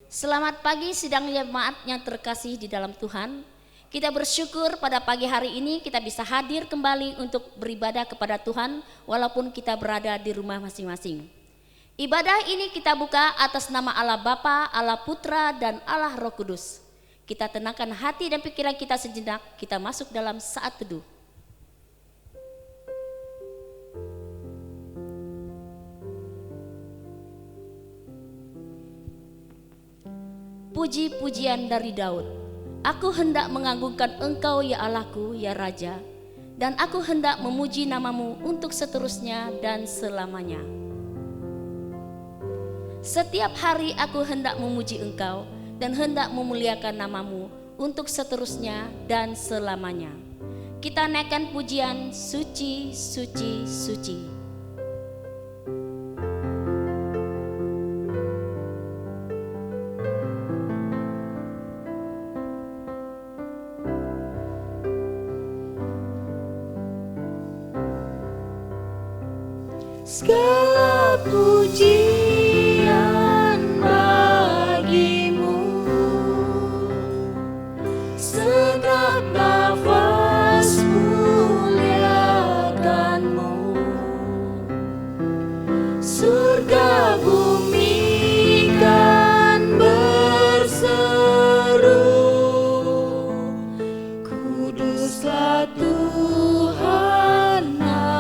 Selamat pagi sidang jemaat yang terkasih di dalam Tuhan. Kita bersyukur pada pagi hari ini kita bisa hadir kembali untuk beribadah kepada Tuhan walaupun kita berada di rumah masing-masing. Ibadah ini kita buka atas nama Allah Bapa, Allah Putra, dan Allah Roh Kudus. Kita tenangkan hati dan pikiran kita sejenak, kita masuk dalam saat teduh. Puji-pujian dari Daud. Aku hendak mengagungkan Engkau ya Allahku, ya Raja, dan aku hendak memuji namamu untuk seterusnya dan selamanya. Setiap hari aku hendak memuji Engkau dan hendak memuliakan namamu untuk seterusnya dan selamanya. Kita naikkan pujian suci, suci, suci. Segala pujian bagimu, segenap nafas muliakanmu. Surga bumi kan berseru, kuduslah Tuhan namamu.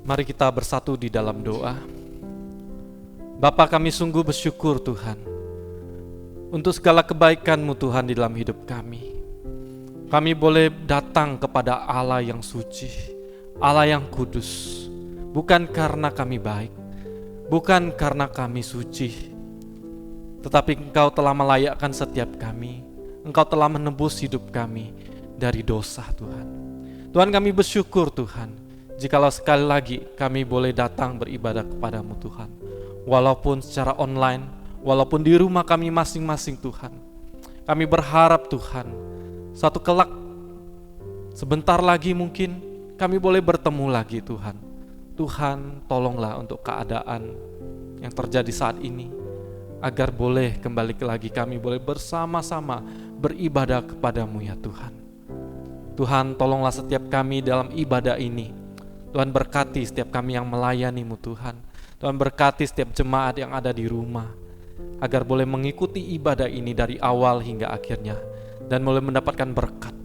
Mari kita bersatu di dalam doa. Bapa, kami sungguh bersyukur Tuhan untuk segala kebaikan-Mu Tuhan di dalam hidup kami. Kami boleh datang kepada Allah yang suci, Allah yang kudus, bukan karena kami baik, bukan karena kami suci, tetapi Engkau telah melayakkan setiap kami. Engkau telah menebus hidup kami dari dosa Tuhan. Tuhan, kami bersyukur Tuhan jikalau sekali lagi kami boleh datang beribadah kepadamu Tuhan, walaupun secara online, walaupun di rumah kami masing-masing Tuhan. Kami berharap Tuhan, satu kelak sebentar lagi mungkin kami boleh bertemu lagi Tuhan. Tuhan, tolonglah untuk keadaan yang terjadi saat ini, agar boleh kembali lagi kami boleh bersama-sama beribadah kepadamu ya Tuhan. Tuhan, tolonglah setiap kami dalam ibadah ini. Tuhan, berkati setiap kami yang melayani-Mu Tuhan. Tuhan, berkati setiap jemaat yang ada di rumah, agar boleh mengikuti ibadah ini dari awal hingga akhirnya, dan boleh mendapatkan berkat.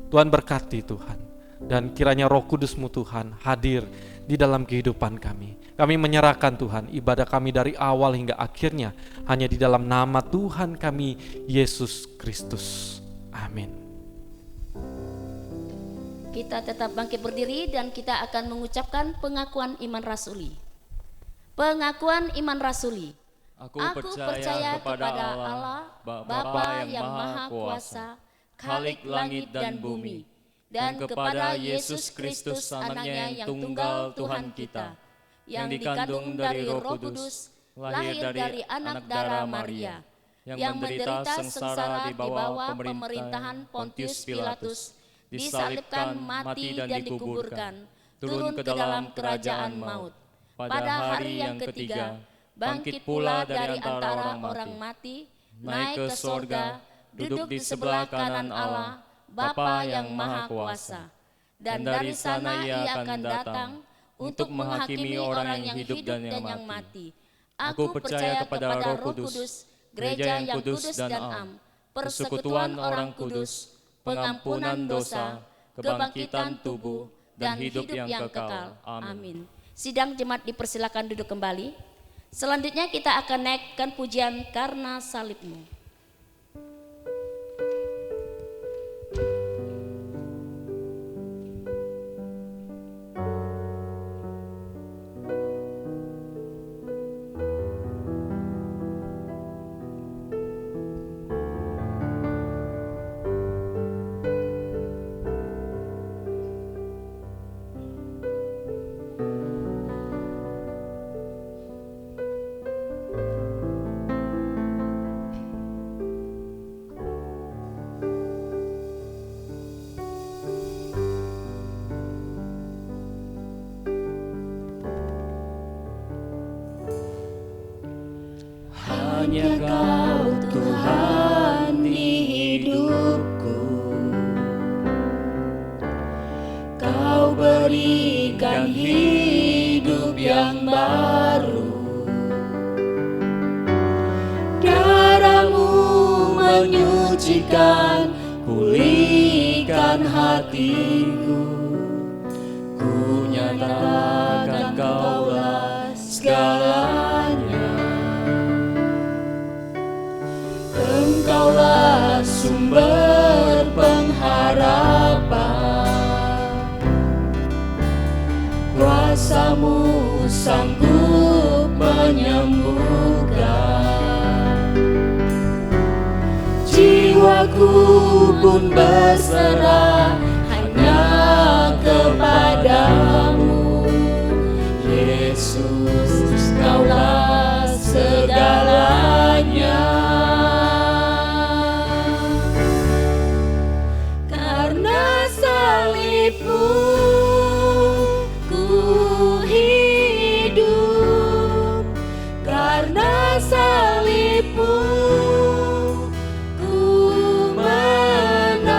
Tuhan, berkati Tuhan, dan kiranya Roh Kudus-Mu Tuhan hadir di dalam kehidupan kami. Kami menyerahkan Tuhan ibadah kami dari awal hingga akhirnya hanya di dalam nama Tuhan kami, Yesus Kristus. Amin. Kita tetap bangkit berdiri dan kita akan mengucapkan pengakuan iman rasuli. Pengakuan iman rasuli. Aku percaya kepada Allah, Bapa yang Maha Kuasa, Khalik langit dan bumi, dan kepada Yesus Kristus anaknya yang tunggal Tuhan kita, yang dikandung dari Roh Kudus, lahir dari anak darah Maria, yang menderita sengsara di bawah pemerintahan Pontius Pilatus, disalibkan, mati dan dikuburkan, turun ke dalam kerajaan maut. Pada hari yang ketiga, bangkit pula dari antara orang mati, naik ke sorga, duduk di sebelah kanan Allah, Bapa yang Maha Kuasa. Dan dari sana Ia akan datang untuk menghakimi orang yang hidup dan yang mati. Aku percaya kepada Roh Kudus, gereja yang kudus dan am, persekutuan orang kudus, pengampunan dosa, kebangkitan tubuh, dan hidup yang kekal. Amin. Sidang jemaat dipersilakan duduk kembali. Selanjutnya kita akan naikkan pujian Karena Salib-Mu. Hanya Kau Tuhan di hidupku, Kau berikan hidup yang baru. Darah-Mu menyucikan, pulihkan hatiku. Ku nyatakan Kaulah segalanya. Engkaulah sumber pengharapan, kuasa-Mu sanggup menyembuhkan. Jiwaku pun berserah hanya kepadamu, Yesus, Kaulah segalanya. Ku hidup karena salib-Mu, ku menang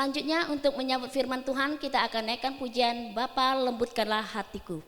Selanjutnya untuk menyambut firman Tuhan kita akan naikkan pujian Bapa lembutkanlah hatiku.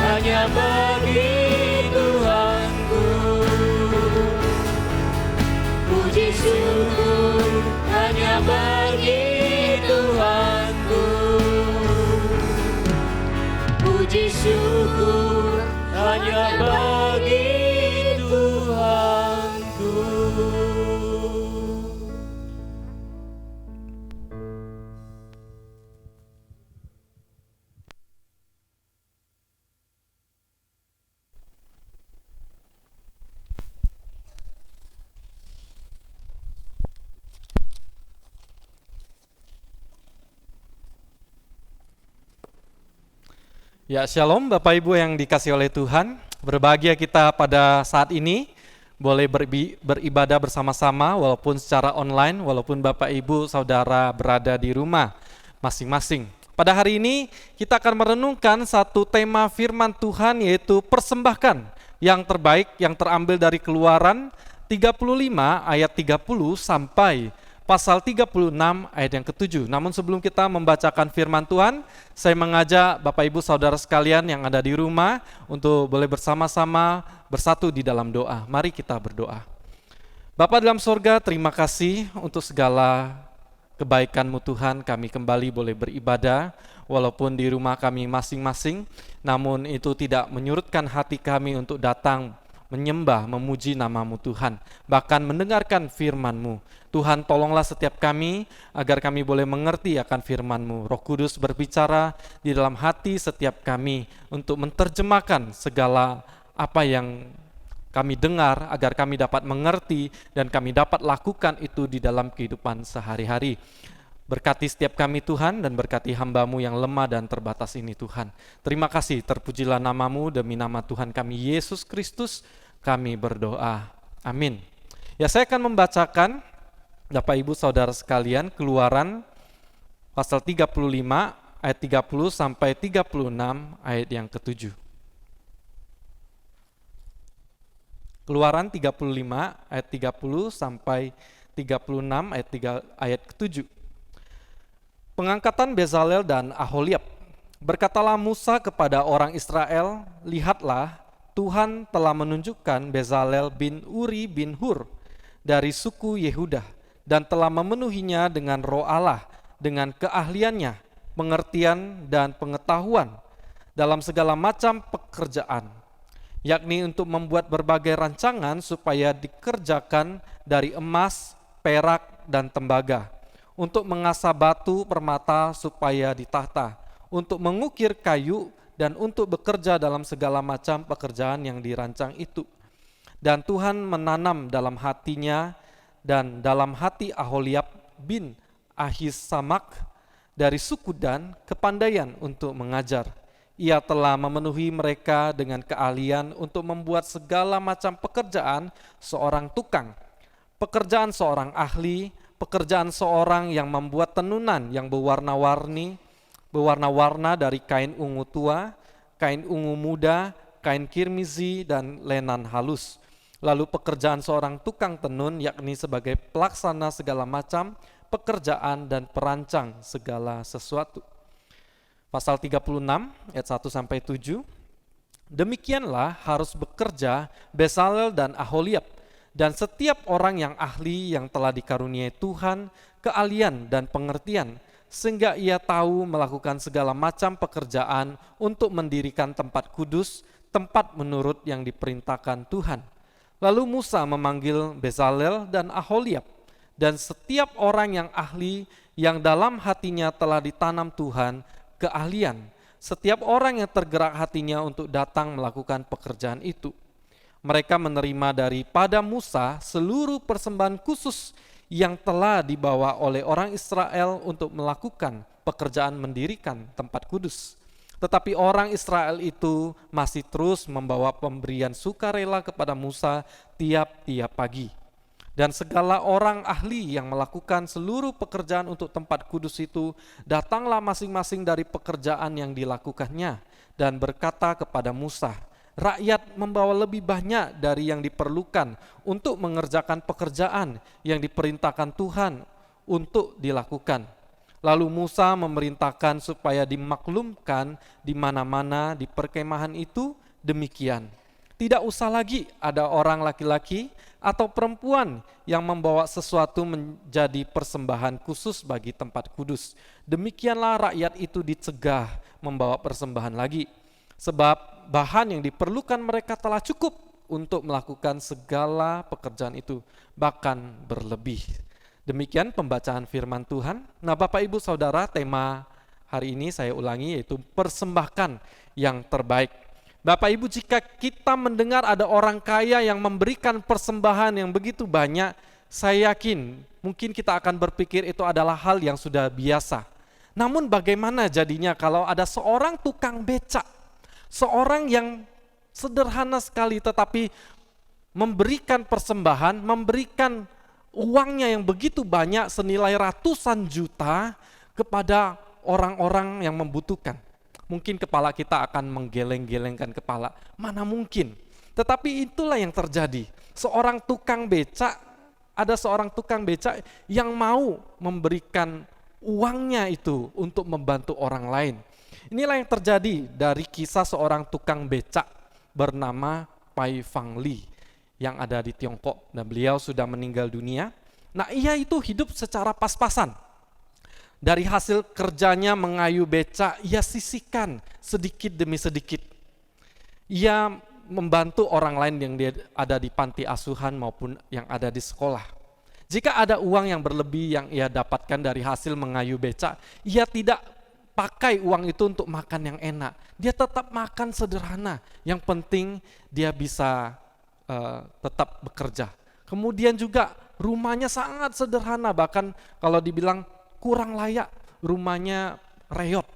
Hanya bagi Tuhanku, puji syukur hanya bagi Tuhanku, puji syukur hanya bagi Tuhanku. Ya, shalom Bapak Ibu yang dikasihi oleh Tuhan. Berbahagia kita pada saat ini boleh beribadah bersama-sama walaupun secara online, walaupun Bapak Ibu Saudara berada di rumah masing-masing. Pada hari ini kita akan merenungkan satu tema firman Tuhan, yaitu persembahkan yang terbaik yang terambil dari Keluaran 35 ayat 30 sampai pasal 36 ayat yang ke-7. Namun sebelum kita membacakan firman Tuhan, saya mengajak Bapak Ibu Saudara sekalian yang ada di rumah untuk boleh bersama-sama bersatu di dalam doa. Mari kita berdoa. Bapa dalam sorga, terima kasih untuk segala kebaikan-Mu Tuhan. Kami kembali boleh beribadah walaupun di rumah kami masing-masing, namun itu tidak menyurutkan hati kami untuk datang menyembah, memuji nama-Mu Tuhan, bahkan mendengarkan firman-Mu. Tuhan, tolonglah setiap kami agar kami boleh mengerti akan firman-Mu. Roh Kudus berbicara di dalam hati setiap kami untuk menerjemahkan segala apa yang kami dengar agar kami dapat mengerti dan kami dapat lakukan itu di dalam kehidupan sehari-hari. Berkati setiap kami Tuhan dan berkati hamba-Mu yang lemah dan terbatas ini Tuhan. Terima kasih, terpujilah nama-Mu, demi nama Tuhan kami Yesus Kristus kami berdoa. Amin. Ya, saya akan membacakan Bapak Ibu Saudara sekalian Keluaran pasal 35 ayat 30 sampai 36 ayat yang ke-7. Keluaran 35 ayat 30 sampai 36 ayat ke-7. Pengangkatan Bezalel dan Aholiab. Berkatalah Musa kepada orang Israel, lihatlah, Tuhan telah menunjukkan Bezalel bin Uri bin Hur dari suku Yehuda dan telah memenuhinya dengan roh Allah, dengan keahliannya, pengertian dan pengetahuan dalam segala macam pekerjaan, yakni untuk membuat berbagai rancangan supaya dikerjakan dari emas, perak, dan tembaga, untuk mengasah batu permata supaya ditata, untuk mengukir kayu, dan untuk bekerja dalam segala macam pekerjaan yang dirancang itu. Dan Tuhan menanam dalam hatinya dan dalam hati Aholiab bin Ahisamak dari suku Dan kepandaian untuk mengajar. Ia telah memenuhi mereka dengan keahlian untuk membuat segala macam pekerjaan seorang tukang, pekerjaan seorang ahli, pekerjaan seorang yang membuat tenunan yang berwarna-warna dari kain ungu tua, kain ungu muda, kain kirmizi, dan lenan halus. Lalu pekerjaan seorang tukang tenun, yakni sebagai pelaksana segala macam pekerjaan dan perancang segala sesuatu. Pasal 36 ayat 1-7. Demikianlah harus bekerja Bezalel dan Aholiab, dan setiap orang yang ahli yang telah dikaruniai Tuhan keahlian dan pengertian, sehingga ia tahu melakukan segala macam pekerjaan untuk mendirikan tempat kudus, tempat menurut yang diperintahkan Tuhan. Lalu Musa memanggil Bezalel dan Aholiab dan setiap orang yang ahli yang dalam hatinya telah ditanam Tuhan keahlian, setiap orang yang tergerak hatinya untuk datang melakukan pekerjaan itu. Mereka menerima daripada Musa seluruh persembahan khusus yang telah dibawa oleh orang Israel untuk melakukan pekerjaan mendirikan tempat kudus. Tetapi orang Israel itu masih terus membawa pemberian sukarela kepada Musa tiap-tiap pagi. Dan segala orang ahli yang melakukan seluruh pekerjaan untuk tempat kudus itu datanglah masing-masing dari pekerjaan yang dilakukannya dan berkata kepada Musa, rakyat membawa lebih banyak dari yang diperlukan untuk mengerjakan pekerjaan yang diperintahkan Tuhan untuk dilakukan. Lalu Musa memerintahkan supaya dimaklumkan di mana-mana di perkemahan itu demikian. Tidak usah lagi ada orang laki-laki atau perempuan yang membawa sesuatu menjadi persembahan khusus bagi tempat kudus. Demikianlah rakyat itu dicegah membawa persembahan lagi. Sebab bahan yang diperlukan mereka telah cukup untuk melakukan segala pekerjaan itu, bahkan berlebih. Demikian pembacaan firman Tuhan. Nah, Bapak Ibu Saudara, tema hari ini saya ulangi yaitu persembahkan yang terbaik. Bapak Ibu, jika kita mendengar ada orang kaya yang memberikan persembahan yang begitu banyak, saya yakin mungkin kita akan berpikir itu adalah hal yang sudah biasa. Namun bagaimana jadinya kalau ada seorang tukang becak, seorang yang sederhana sekali tetapi memberikan persembahan, memberikan uangnya yang begitu banyak senilai ratusan juta kepada orang-orang yang membutuhkan. Mungkin kepala kita akan menggeleng-gelengkan kepala, mana mungkin. Tetapi itulah yang terjadi. Seorang tukang becak ada seorang tukang becak yang mau memberikan uangnya itu untuk membantu orang lain. Inilah yang terjadi dari kisah seorang tukang becak bernama Pai Fang Li yang ada di Tiongkok, dan beliau sudah meninggal dunia. Nah, ia itu hidup secara pas-pasan. Dari hasil kerjanya mengayu becak, ia sisihkan sedikit demi sedikit. Ia membantu orang lain yang ada di panti asuhan maupun yang ada di sekolah. Jika ada uang yang berlebih yang ia dapatkan dari hasil mengayu becak, ia tidak pakai uang itu untuk makan yang enak. Dia tetap makan sederhana. Yang penting dia bisa tetap bekerja. Kemudian juga rumahnya sangat sederhana, bahkan kalau dibilang kurang layak, rumahnya reot.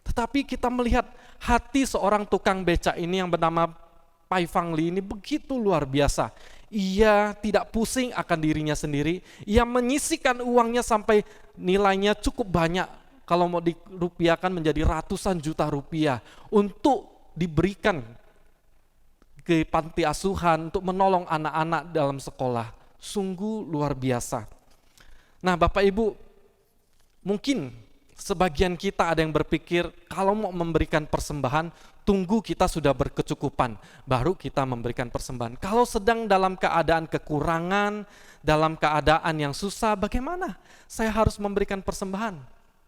Tetapi kita melihat hati seorang tukang becak ini yang bernama Pai Fang Li ini begitu luar biasa. Ia tidak pusing akan dirinya sendiri. Ia menyisihkan uangnya sampai nilainya cukup banyak. Kalau mau dirupiahkan menjadi ratusan juta rupiah untuk diberikan ke panti asuhan untuk menolong anak-anak dalam sekolah. Sungguh luar biasa. Nah, Bapak Ibu, mungkin sebagian kita ada yang berpikir kalau mau memberikan persembahan, tunggu kita sudah berkecukupan, baru kita memberikan persembahan. Kalau sedang dalam keadaan kekurangan, dalam keadaan yang susah, bagaimana saya harus memberikan persembahan?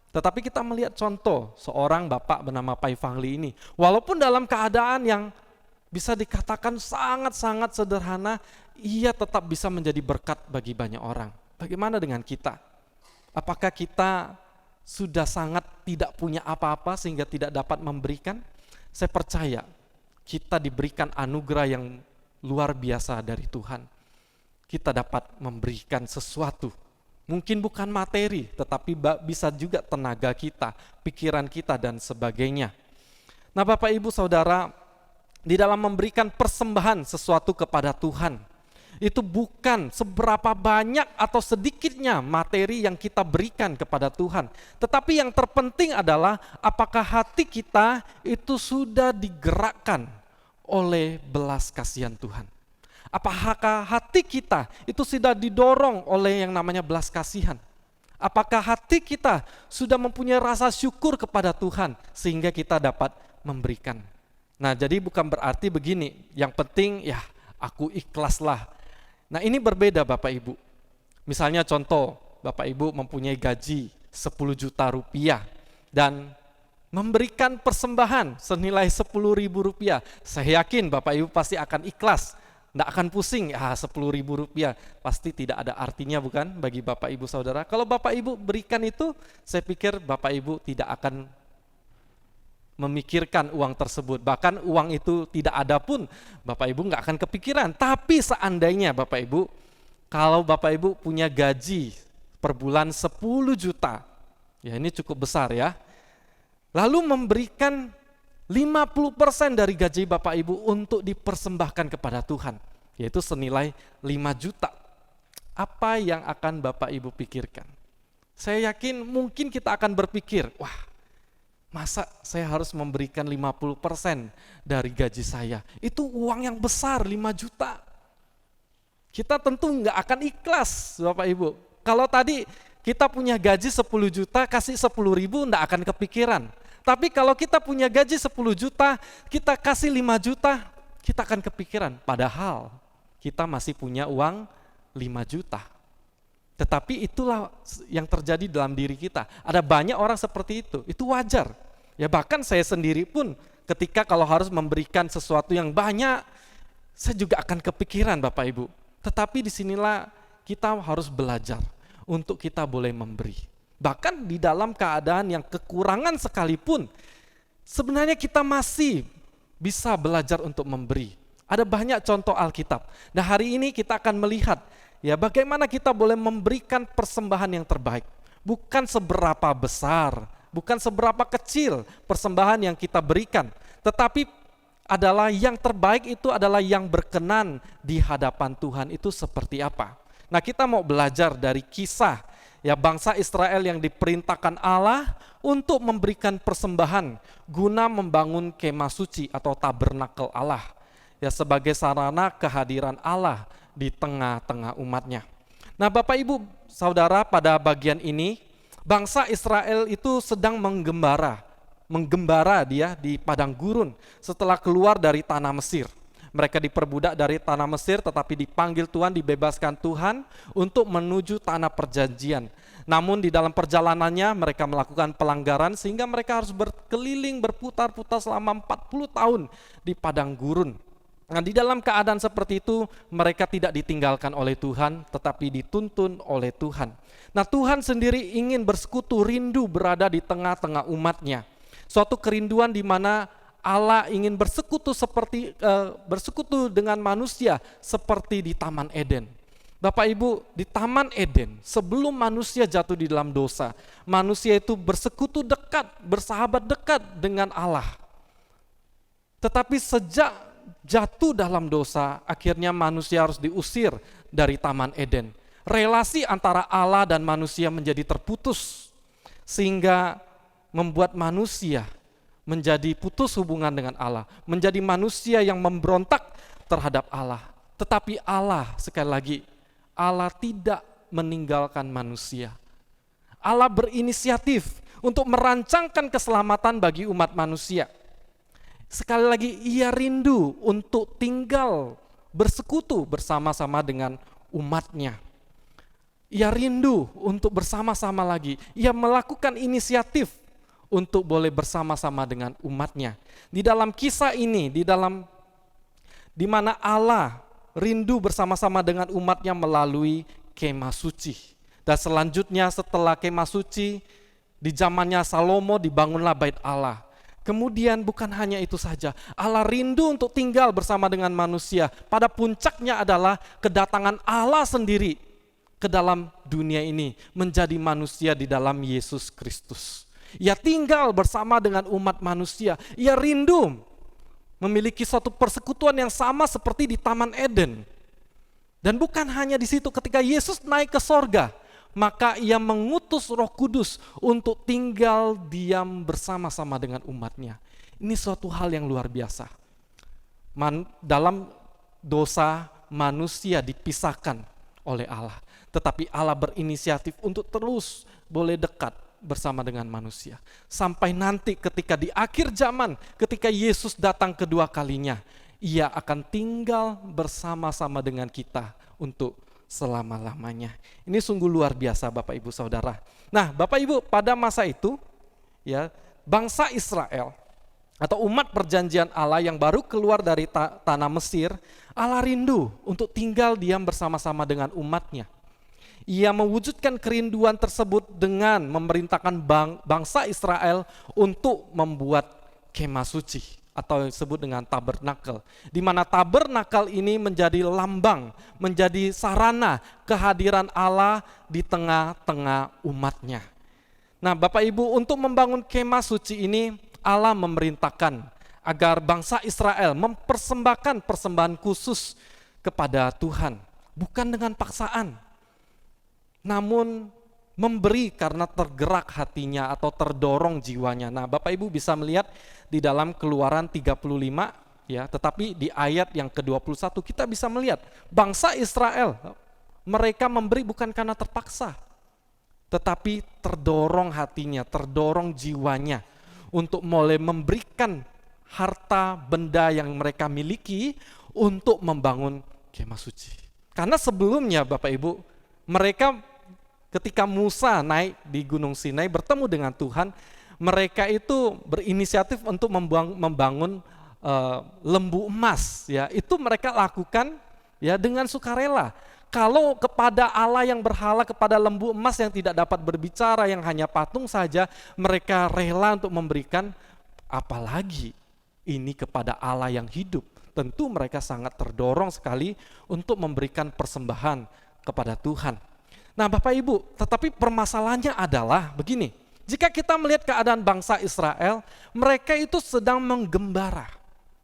Tetapi kita melihat contoh seorang bapak bernama Pai Fang Li ini. Walaupun dalam keadaan yang bisa dikatakan sangat-sangat sederhana, ia tetap bisa menjadi berkat bagi banyak orang. Bagaimana dengan kita? Apakah kita sudah sangat tidak punya apa-apa sehingga tidak dapat memberikan? Saya percaya kita diberikan anugerah yang luar biasa dari Tuhan. Kita dapat memberikan sesuatu. Mungkin bukan materi, tetapi bisa juga tenaga kita, pikiran kita, dan sebagainya. Nah, Bapak Ibu Saudara, di dalam memberikan persembahan sesuatu kepada Tuhan, itu bukan seberapa banyak atau sedikitnya materi yang kita berikan kepada Tuhan. Tetapi yang terpenting adalah apakah hati kita itu sudah digerakkan oleh belas kasihan Tuhan. Apakah hati kita itu sudah didorong oleh yang namanya belas kasihan? Apakah hati kita sudah mempunyai rasa syukur kepada Tuhan sehingga kita dapat memberikan? Nah, jadi bukan berarti begini, yang penting ya aku ikhlaslah. Nah, ini berbeda Bapak Ibu. Misalnya contoh, Bapak Ibu mempunyai gaji 10 juta rupiah dan memberikan persembahan senilai 10.000 rupiah. Saya yakin Bapak Ibu pasti akan ikhlas, tidak akan pusing, 10.000 rupiah pasti tidak ada artinya, bukan, bagi Bapak Ibu Saudara. Kalau Bapak Ibu berikan itu, saya pikir Bapak Ibu tidak akan memikirkan uang tersebut. Bahkan uang itu tidak ada pun, Bapak Ibu nggak akan kepikiran. Tapi seandainya Bapak Ibu, kalau Bapak Ibu punya gaji per bulan 10 juta, ya ini cukup besar ya, lalu memberikan 50% dari gaji Bapak Ibu untuk dipersembahkan kepada Tuhan, yaitu senilai 5 juta. Apa yang akan Bapak Ibu pikirkan? Saya yakin mungkin kita akan berpikir, wah, masa saya harus memberikan 50% dari gaji saya? Itu uang yang besar, 5 juta. Kita tentu nggak akan ikhlas Bapak Ibu. Kalau tadi kita punya gaji 10 juta, kasih 10.000 nggak akan kepikiran. Tapi kalau kita punya gaji 10 juta, kita kasih 5 juta, kita akan kepikiran. Padahal kita masih punya uang 5 juta. Tetapi itulah yang terjadi dalam diri kita. Ada banyak orang seperti itu wajar. Ya bahkan saya sendiri pun ketika kalau harus memberikan sesuatu yang banyak, saya juga akan kepikiran Bapak Ibu. Tetapi disinilah kita harus belajar untuk kita boleh memberi. Bahkan di dalam keadaan yang kekurangan sekalipun, sebenarnya kita masih bisa belajar untuk memberi. Ada banyak contoh Alkitab. Nah, hari ini kita akan melihat ya bagaimana kita boleh memberikan persembahan yang terbaik. Bukan seberapa besar, bukan seberapa kecil persembahan yang kita berikan, tetapi adalah yang terbaik itu adalah yang berkenan di hadapan Tuhan. Itu seperti apa? Nah, kita mau belajar dari kisah ya bangsa Israel yang diperintahkan Allah untuk memberikan persembahan guna membangun kemah suci atau tabernakel Allah ya sebagai sarana kehadiran Allah di tengah-tengah umatnya. Nah, Bapak Ibu Saudara, pada bagian ini bangsa Israel itu sedang menggembara dia di padang gurun setelah keluar dari tanah Mesir. Mereka diperbudak dari tanah Mesir, tetapi dipanggil Tuhan, dibebaskan Tuhan untuk menuju tanah perjanjian. Namun di dalam perjalanannya mereka melakukan pelanggaran sehingga mereka harus berkeliling, berputar-putar selama 40 tahun di padang gurun. Nah, di dalam keadaan seperti itu mereka tidak ditinggalkan oleh Tuhan, tetapi dituntun oleh Tuhan. Nah, Tuhan sendiri ingin bersekutu, rindu berada di tengah-tengah umatnya. Suatu kerinduan di mana Allah ingin bersekutu dengan manusia seperti di Taman Eden. Bapak Ibu, di Taman Eden sebelum manusia jatuh di dalam dosa, manusia itu bersekutu dekat, bersahabat dekat dengan Allah. Tetapi sejak jatuh dalam dosa, akhirnya manusia harus diusir dari Taman Eden. Relasi antara Allah dan manusia menjadi terputus, sehingga membuat manusia menjadi putus hubungan dengan Allah, menjadi manusia yang memberontak terhadap Allah. Tetapi Allah, sekali lagi, Allah tidak meninggalkan manusia. Allah berinisiatif untuk merancangkan keselamatan bagi umat manusia. Sekali lagi, Ia rindu untuk tinggal bersekutu bersama-sama dengan umatnya. Ia rindu untuk bersama-sama lagi. Ia melakukan inisiatif untuk boleh bersama-sama dengan umatnya. Di dalam kisah ini, di mana Allah rindu bersama-sama dengan umatnya melalui kemah suci. Dan selanjutnya setelah kemah suci, di zamannya Salomo dibangunlah bait Allah. Kemudian bukan hanya itu saja, Allah rindu untuk tinggal bersama dengan manusia. Pada puncaknya adalah kedatangan Allah sendiri ke dalam dunia ini, menjadi manusia di dalam Yesus Kristus. Ia tinggal bersama dengan umat manusia. Ia rindu memiliki suatu persekutuan yang sama seperti di Taman Eden. Dan bukan hanya di situ, ketika Yesus naik ke sorga, maka Ia mengutus Roh Kudus untuk tinggal diam bersama-sama dengan umatnya. Ini suatu hal yang luar biasa. Dalam dosa, manusia dipisahkan oleh Allah. Tetapi Allah berinisiatif untuk terus boleh dekat bersama dengan manusia. Sampai nanti ketika di akhir zaman, ketika Yesus datang kedua kalinya, Ia akan tinggal bersama-sama dengan kita untuk selama-lamanya. Ini sungguh luar biasa Bapak Ibu Saudara. Nah, Bapak Ibu, pada masa itu ya, bangsa Israel atau umat perjanjian Allah yang baru keluar dari tanah Mesir, Allah rindu untuk tinggal diam bersama-sama dengan umatnya. Ia mewujudkan kerinduan tersebut dengan memerintahkan bangsa Israel untuk membuat kemah suci atau disebut dengan tabernakel, di mana tabernakel ini menjadi lambang, menjadi sarana kehadiran Allah di tengah-tengah umatnya. Nah, Bapak Ibu, untuk membangun kemah suci ini Allah memerintahkan agar bangsa Israel mempersembahkan persembahan khusus kepada Tuhan, bukan dengan paksaan, namun memberi karena tergerak hatinya atau terdorong jiwanya. Nah, Bapak Ibu bisa melihat di dalam Keluaran 35 ya, tetapi di ayat yang ke-21 kita bisa melihat bangsa Israel, mereka memberi bukan karena terpaksa, tetapi terdorong hatinya, terdorong jiwanya untuk mulai memberikan harta benda yang mereka miliki untuk membangun kemah suci. Karena sebelumnya Bapak Ibu, mereka ketika Musa naik di Gunung Sinai bertemu dengan Tuhan, mereka itu berinisiatif untuk membangun lembu emas. Ya, itu mereka lakukan ya dengan sukarela. Kalau kepada Allah yang berhala, kepada lembu emas yang tidak dapat berbicara, yang hanya patung saja, mereka rela untuk memberikan, apalagi ini kepada Allah yang hidup. Tentu mereka sangat terdorong sekali untuk memberikan persembahan kepada Tuhan. Nah, Bapak Ibu, tetapi permasalahannya adalah begini. Jika kita melihat keadaan bangsa Israel, mereka itu sedang menggembara.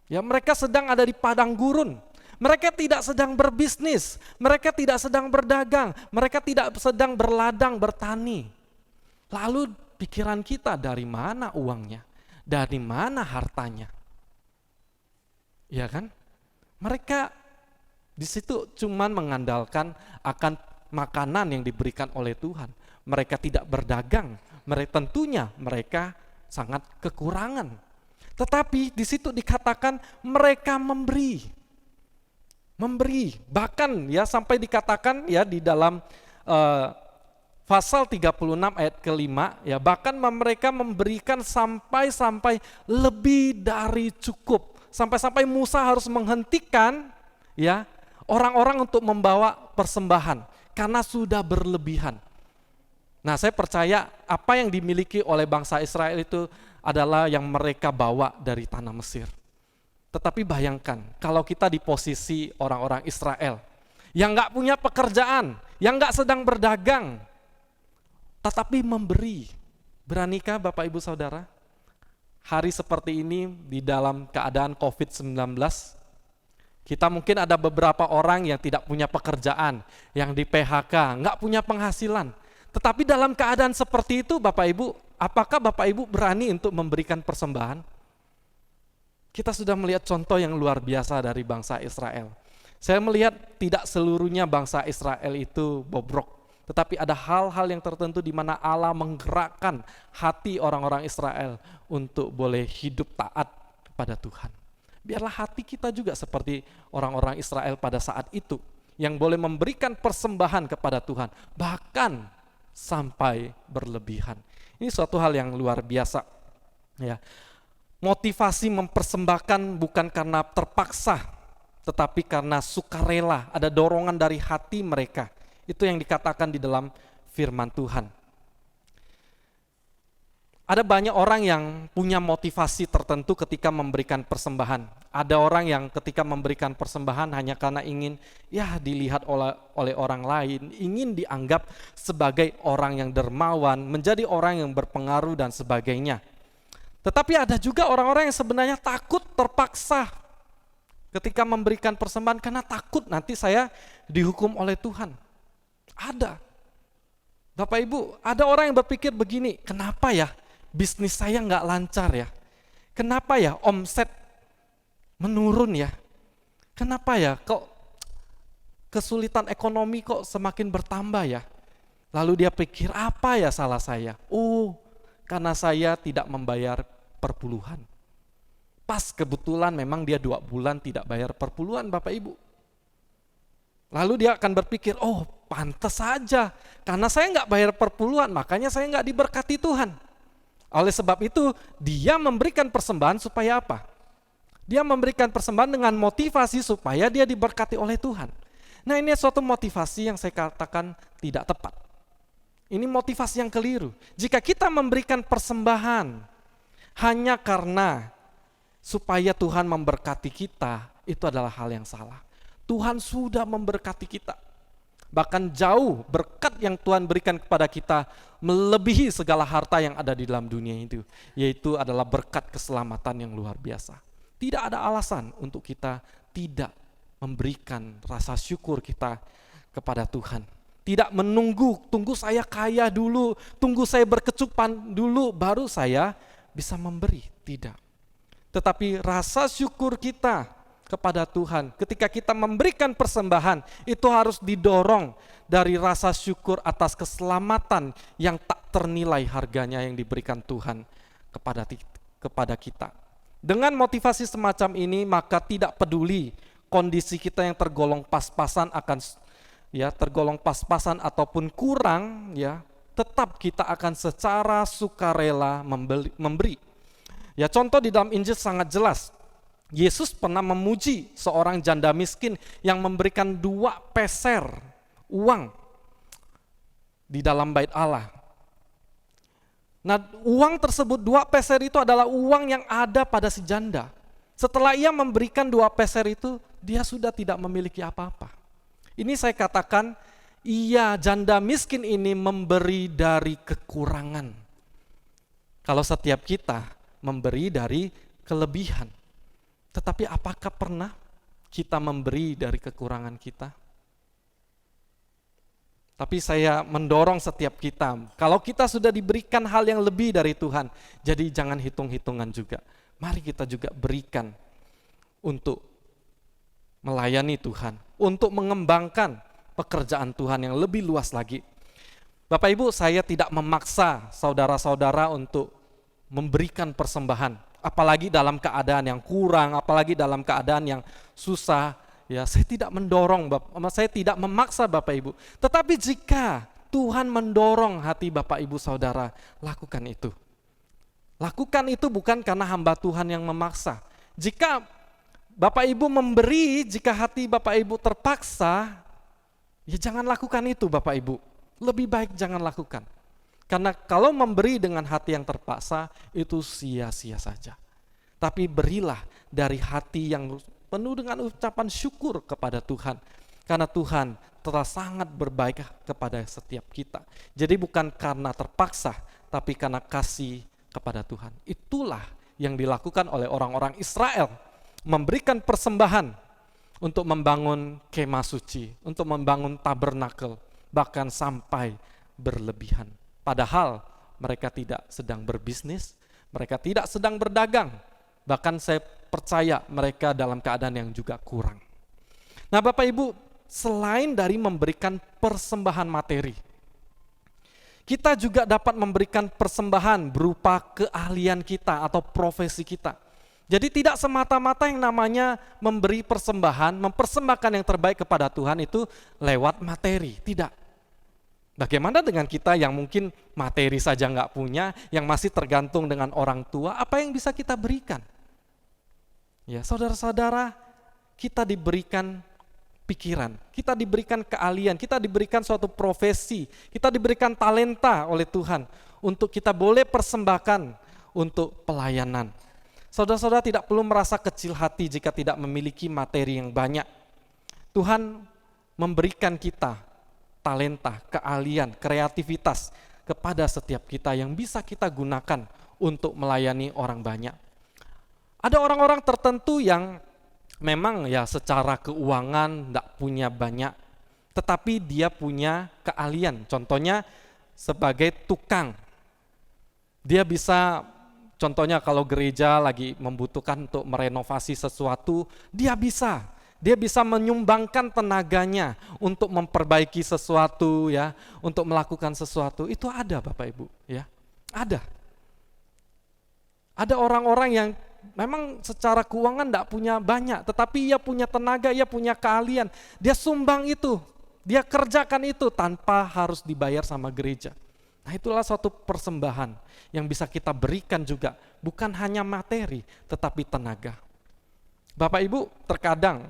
Ya, mereka sedang ada di padang gurun. Mereka tidak sedang berbisnis, mereka tidak sedang berdagang, mereka tidak sedang berladang, bertani. Lalu pikiran kita, dari mana uangnya? Dari mana hartanya? Ya kan? Mereka di situ cuman mengandalkan akan makanan yang diberikan oleh Tuhan. Mereka tidak berdagang, mereka sangat kekurangan. Tetapi di situ dikatakan mereka memberi, bahkan ya sampai dikatakan ya di dalam pasal 36 ayat ke-5 ya, bahkan mereka memberikan sampai lebih dari cukup, sampai Musa harus menghentikan ya orang-orang untuk membawa persembahan karena sudah berlebihan. Nah, saya percaya apa yang dimiliki oleh bangsa Israel itu adalah yang mereka bawa dari tanah Mesir. Tetapi bayangkan kalau kita di posisi orang-orang Israel yang gak punya pekerjaan, yang gak sedang berdagang, tetapi memberi. Beranikah Bapak Ibu Saudara? Hari seperti ini di dalam keadaan COVID-19, kita mungkin ada beberapa orang yang tidak punya pekerjaan, yang di PHK, gak punya penghasilan. Tetapi dalam keadaan seperti itu Bapak Ibu, apakah Bapak Ibu berani untuk memberikan persembahan? Kita sudah melihat contoh yang luar biasa dari bangsa Israel. Saya melihat tidak seluruhnya bangsa Israel itu bobrok, tetapi ada hal-hal yang tertentu di mana Allah menggerakkan hati orang-orang Israel untuk boleh hidup taat kepada Tuhan. Biarlah hati kita juga seperti orang-orang Israel pada saat itu, yang boleh memberikan persembahan kepada Tuhan, bahkan sampai berlebihan. Ini suatu hal yang luar biasa. Ya. Motivasi mempersembahkan bukan karena terpaksa, tetapi karena sukarela, ada dorongan dari hati mereka. Itu yang dikatakan di dalam firman Tuhan. Ada banyak orang yang punya motivasi tertentu ketika memberikan persembahan. Ada orang yang ketika memberikan persembahan hanya karena ingin ya dilihat oleh orang lain, ingin dianggap sebagai orang yang dermawan, menjadi orang yang berpengaruh dan sebagainya. Tetapi ada juga orang-orang yang sebenarnya takut terpaksa ketika memberikan persembahan karena takut nanti saya dihukum oleh Tuhan. Ada. Bapak Ibu, ada orang yang berpikir begini, kenapa ya bisnis saya nggak lancar ya? Kenapa ya omset menurun ya? Kenapa ya kok kesulitan ekonomi kok semakin bertambah ya? Lalu dia pikir, apa ya salah saya? Oh, karena saya tidak membayar perpuluhan. Pas kebetulan memang dia 2 bulan tidak bayar perpuluhan Bapak Ibu. Lalu dia akan berpikir, oh pantas saja, karena saya nggak bayar perpuluhan, makanya saya nggak diberkati Tuhan. Oleh sebab itu, dia memberikan persembahan supaya apa? Dia memberikan persembahan dengan motivasi supaya dia diberkati oleh Tuhan. Nah, ini suatu motivasi yang saya katakan tidak tepat. Ini motivasi yang keliru. Jika kita memberikan persembahan hanya karena supaya Tuhan memberkati kita, itu adalah hal yang salah. Tuhan sudah memberkati kita. Bahkan jauh berkat yang Tuhan berikan kepada kita melebihi segala harta yang ada di dalam dunia itu. Yaitu adalah berkat keselamatan yang luar biasa. Tidak ada alasan untuk kita tidak memberikan rasa syukur kita kepada Tuhan. Tidak tunggu saya kaya dulu, tunggu saya berkecupan dulu, baru saya bisa memberi. Tidak. Tetapi rasa syukur kita kepada Tuhan, ketika kita memberikan persembahan, itu harus didorong dari rasa syukur atas keselamatan yang tak ternilai harganya yang diberikan Tuhan kepada kita. Dengan motivasi semacam ini, maka tidak peduli kondisi kita yang tergolong pas-pasan ataupun kurang, ya, tetap kita akan secara sukarela memberi. Ya, contoh di dalam Injil sangat jelas. Yesus pernah memuji seorang janda miskin yang memberikan 2 peser uang di dalam bait Allah. Nah, uang tersebut 2 peser itu adalah uang yang ada pada si janda. Setelah ia memberikan 2 peser itu, dia sudah tidak memiliki apa-apa. Ini saya katakan, janda miskin ini memberi dari kekurangan. Kalau setiap kita memberi dari kelebihan. Tetapi apakah pernah kita memberi dari kekurangan kita? Tapi saya mendorong setiap kita, kalau kita sudah diberikan hal yang lebih dari Tuhan, jadi jangan hitung-hitungan juga. Mari kita juga berikan untuk melayani Tuhan, untuk mengembangkan pekerjaan Tuhan yang lebih luas lagi. Bapak Ibu, saya tidak memaksa saudara-saudara untuk memberikan persembahan, apalagi dalam keadaan yang kurang, apalagi dalam keadaan yang susah. Ya, saya tidak mendorong, saya tidak memaksa Bapak Ibu. Tetapi jika Tuhan mendorong hati Bapak Ibu Saudara, lakukan itu. Lakukan itu bukan karena hamba Tuhan yang memaksa. Jika Bapak Ibu memberi, jika hati Bapak Ibu terpaksa, ya jangan lakukan itu Bapak Ibu. Lebih baik jangan lakukan. Karena kalau memberi dengan hati yang terpaksa, itu sia-sia saja. Tapi berilah dari hati yang penuh dengan ucapan syukur kepada Tuhan. Karena Tuhan telah sangat berbaik kepada setiap kita. Jadi bukan karena terpaksa, tapi karena kasih kepada Tuhan. Itulah yang dilakukan oleh orang-orang Israel. Memberikan persembahan untuk membangun kemah suci, untuk membangun tabernakel, bahkan sampai berlebihan. Padahal mereka tidak sedang berbisnis, mereka tidak sedang berdagang. Bahkan saya percaya mereka dalam keadaan yang juga kurang. Nah Bapak Ibu, selain dari memberikan persembahan materi, kita juga dapat memberikan persembahan berupa keahlian kita atau profesi kita. Jadi tidak semata-mata yang namanya memberi persembahan, mempersembahkan yang terbaik kepada Tuhan itu lewat materi, tidak. Bagaimana dengan kita yang mungkin materi saja nggak punya, yang masih tergantung dengan orang tua, apa yang bisa kita berikan? Ya, saudara-saudara, kita diberikan pikiran, kita diberikan keahlian, kita diberikan suatu profesi, kita diberikan talenta oleh Tuhan untuk kita boleh persembahkan untuk pelayanan. Saudara-saudara tidak perlu merasa kecil hati jika tidak memiliki materi yang banyak. Tuhan memberikan kita talenta, keahlian, kreativitas kepada setiap kita yang bisa kita gunakan untuk melayani orang banyak. Ada orang-orang tertentu yang memang ya secara keuangan tidak punya banyak, tetapi dia punya keahlian. Contohnya sebagai tukang. Dia bisa, contohnya kalau gereja lagi membutuhkan untuk merenovasi sesuatu, dia bisa menyumbangkan tenaganya untuk memperbaiki sesuatu, ya, untuk melakukan sesuatu. Itu ada Bapak Ibu, ya. Ada orang-orang yang memang secara keuangan tidak punya banyak, tetapi ia punya tenaga, ia punya keahlian. Dia sumbang itu, dia kerjakan itu tanpa harus dibayar sama gereja. Nah, itulah suatu persembahan yang bisa kita berikan juga, bukan hanya materi, tetapi tenaga. Bapak Ibu, terkadang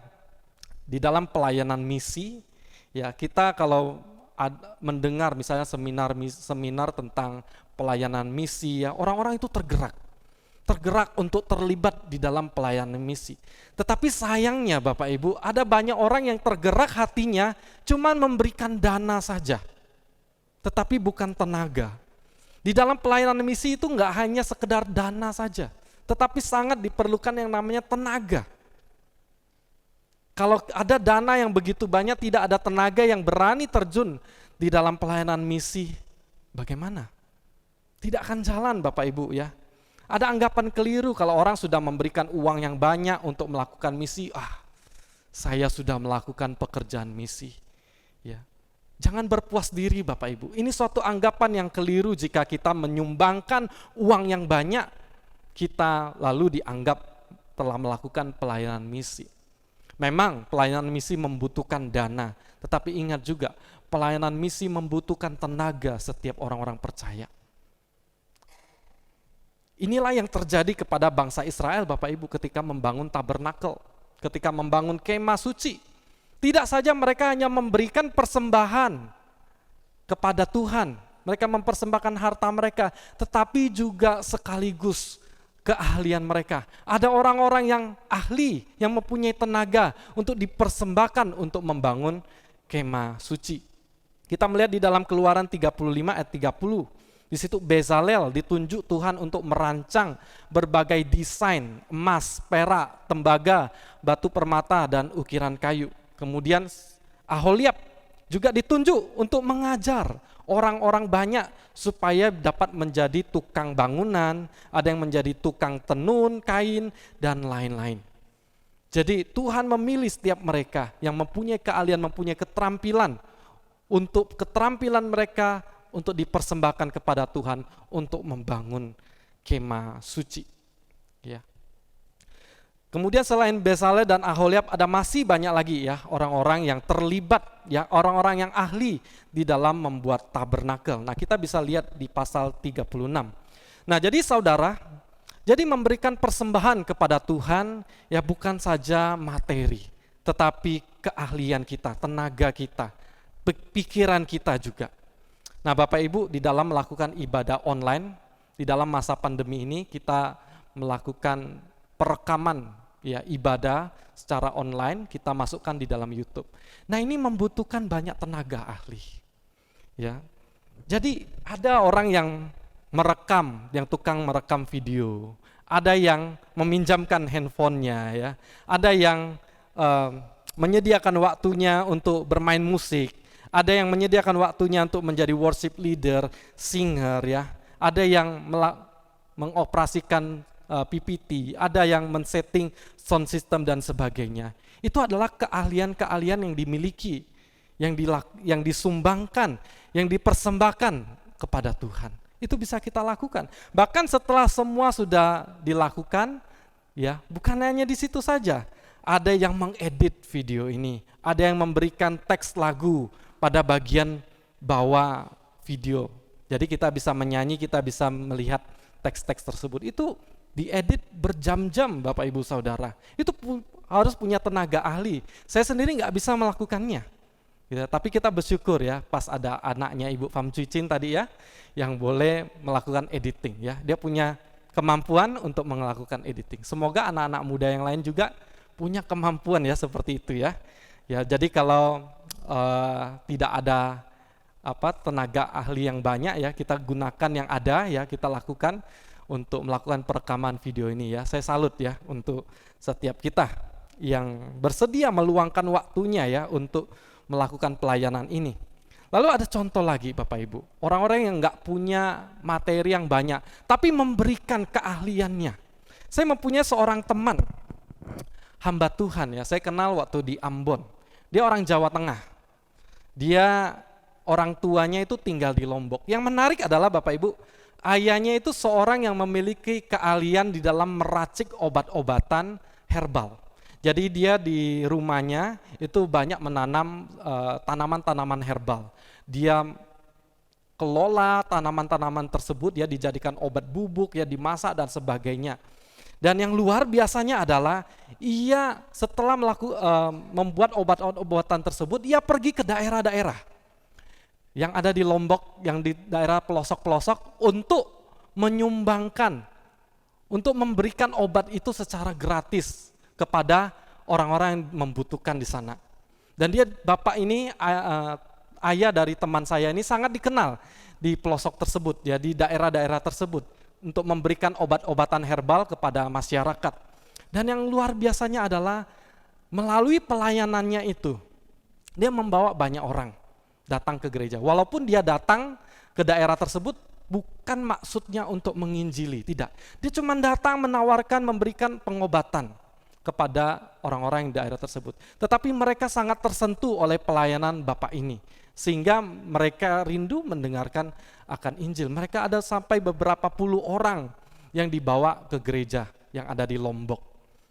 di dalam pelayanan misi, ya kita kalau mendengar misalnya seminar tentang pelayanan misi, ya orang-orang itu tergerak untuk terlibat di dalam pelayanan misi. Tetapi sayangnya Bapak Ibu, ada banyak orang yang tergerak hatinya cuman memberikan dana saja, tetapi bukan tenaga. Di dalam pelayanan misi itu enggak hanya sekedar dana saja, tetapi sangat diperlukan yang namanya tenaga. Kalau ada dana yang begitu banyak, tidak ada tenaga yang berani terjun di dalam pelayanan misi, bagaimana? Tidak akan jalan Bapak Ibu, ya. Ada anggapan keliru kalau orang sudah memberikan uang yang banyak untuk melakukan misi, saya sudah melakukan pekerjaan misi. Ya. Jangan berpuas diri Bapak Ibu. Ini suatu anggapan yang keliru jika kita menyumbangkan uang yang banyak, kita lalu dianggap telah melakukan pelayanan misi. Memang pelayanan misi membutuhkan dana, tetapi ingat juga pelayanan misi membutuhkan tenaga setiap orang-orang percaya. Inilah yang terjadi kepada bangsa Israel Bapak Ibu ketika membangun tabernakel, ketika membangun kemah suci. Tidak saja mereka hanya memberikan persembahan kepada Tuhan, mereka mempersembahkan harta mereka, tetapi juga sekaligus keahlian mereka. Ada orang-orang yang ahli, yang mempunyai tenaga untuk dipersembahkan untuk membangun kemah suci. Kita melihat di dalam Keluaran 35 ayat 30. Di situ Bezalel ditunjuk Tuhan untuk merancang berbagai desain emas, perak, tembaga, batu permata, dan ukiran kayu. Kemudian Aholiab juga ditunjuk untuk mengajar orang-orang banyak supaya dapat menjadi tukang bangunan, ada yang menjadi tukang tenun, kain, dan lain-lain. Jadi Tuhan memilih setiap mereka yang mempunyai keahlian, mempunyai keterampilan, untuk keterampilan mereka untuk dipersembahkan kepada Tuhan untuk membangun kemah suci. Ya. Kemudian selain Bezalel dan Aholiab ada masih banyak lagi ya orang-orang yang terlibat, ya orang-orang yang ahli di dalam membuat tabernakel. Nah, kita bisa lihat di pasal 36. Nah, jadi saudara, jadi memberikan persembahan kepada Tuhan ya bukan saja materi, tetapi keahlian kita, tenaga kita, pikiran kita juga. Nah, Bapak Ibu, di dalam melakukan ibadah online, di dalam masa pandemi ini kita melakukan perekaman ya ibadah secara online, kita masukkan di dalam YouTube. Nah, ini membutuhkan banyak tenaga ahli. Ya. Jadi ada orang yang merekam, yang tukang merekam video. Ada yang meminjamkan handphonenya ya. Ada yang menyediakan waktunya untuk bermain musik. Ada yang menyediakan waktunya untuk menjadi worship leader, singer ya. Ada yang mengoperasikan PPT, ada yang men-setting sound system dan sebagainya. Itu adalah keahlian-keahlian yang dimiliki, yang disumbangkan, yang dipersembahkan kepada Tuhan. Itu bisa kita lakukan. Bahkan setelah semua sudah dilakukan, ya, bukan hanya di situ saja. Ada yang mengedit video ini, ada yang memberikan teks lagu pada bagian bawah video. Jadi kita bisa menyanyi, kita bisa melihat teks-teks tersebut. Itu diedit berjam-jam Bapak Ibu Saudara. Itu harus punya tenaga ahli. Saya sendiri nggak bisa melakukannya. Gitu. Tapi kita bersyukur ya pas ada anaknya Ibu Pham Cui Chin tadi ya yang boleh melakukan editing ya. Dia punya kemampuan untuk melakukan editing. Semoga anak-anak muda yang lain juga punya kemampuan ya seperti itu ya. Ya jadi kalau tidak ada tenaga ahli yang banyak ya, kita gunakan yang ada ya, kita lakukan untuk melakukan perekaman video ini ya. Saya salut ya untuk setiap kita yang bersedia meluangkan waktunya ya untuk melakukan pelayanan ini. Lalu ada contoh lagi Bapak Ibu, orang-orang yang nggak punya materi yang banyak, tapi memberikan keahliannya. Saya mempunyai seorang teman, hamba Tuhan ya, saya kenal waktu di Ambon. Dia orang Jawa Tengah. Dia orang tuanya itu tinggal di Lombok. Yang menarik adalah Bapak Ibu, ayahnya itu seorang yang memiliki keahlian di dalam meracik obat-obatan herbal. Jadi dia di rumahnya itu banyak menanam tanaman-tanaman herbal. Dia kelola tanaman-tanaman tersebut, ya dijadikan obat bubuk, ya dimasak dan sebagainya. Dan yang luar biasanya adalah ia setelah membuat obat-obatan tersebut, ia pergi ke daerah-daerah yang ada di Lombok, yang di daerah pelosok-pelosok untuk menyumbangkan, untuk memberikan obat itu secara gratis kepada orang-orang yang membutuhkan di sana. Dan dia bapak ini, ayah dari teman saya ini sangat dikenal di pelosok tersebut, ya di daerah-daerah tersebut untuk memberikan obat-obatan herbal kepada masyarakat. Dan yang luar biasanya adalah melalui pelayanannya itu, dia membawa banyak orang datang ke gereja. Walaupun dia datang ke daerah tersebut bukan maksudnya untuk menginjili, tidak. Dia cuma datang menawarkan, memberikan pengobatan kepada orang-orang yang di daerah tersebut. Tetapi mereka sangat tersentuh oleh pelayanan Bapak ini, sehingga mereka rindu mendengarkan akan Injil. Mereka ada sampai beberapa puluh orang yang dibawa ke gereja yang ada di Lombok.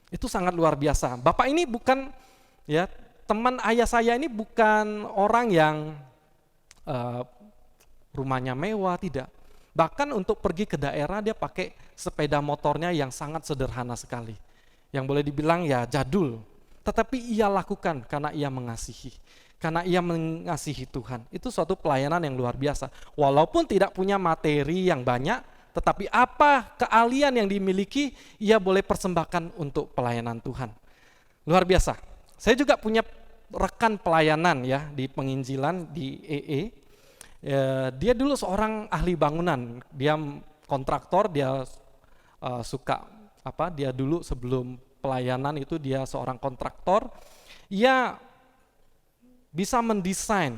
Itu sangat luar biasa. Bapak ini bukan, ya teman ayah saya ini bukan orang yang rumahnya mewah, tidak. Bahkan untuk pergi ke daerah dia pakai sepeda motornya yang sangat sederhana sekali. Yang boleh dibilang ya jadul, tetapi ia lakukan karena ia mengasihi. Karena ia mengasihi Tuhan. Itu suatu pelayanan yang luar biasa. Walaupun tidak punya materi yang banyak, tetapi apa keahlian yang dimiliki, ia boleh persembahkan untuk pelayanan Tuhan. Luar biasa. Saya juga punya rekan pelayanan ya di penginjilan di EE. Dia dulu seorang ahli bangunan. Dia kontraktor, dia dia dulu sebelum pelayanan itu dia seorang kontraktor. Ia bisa mendesain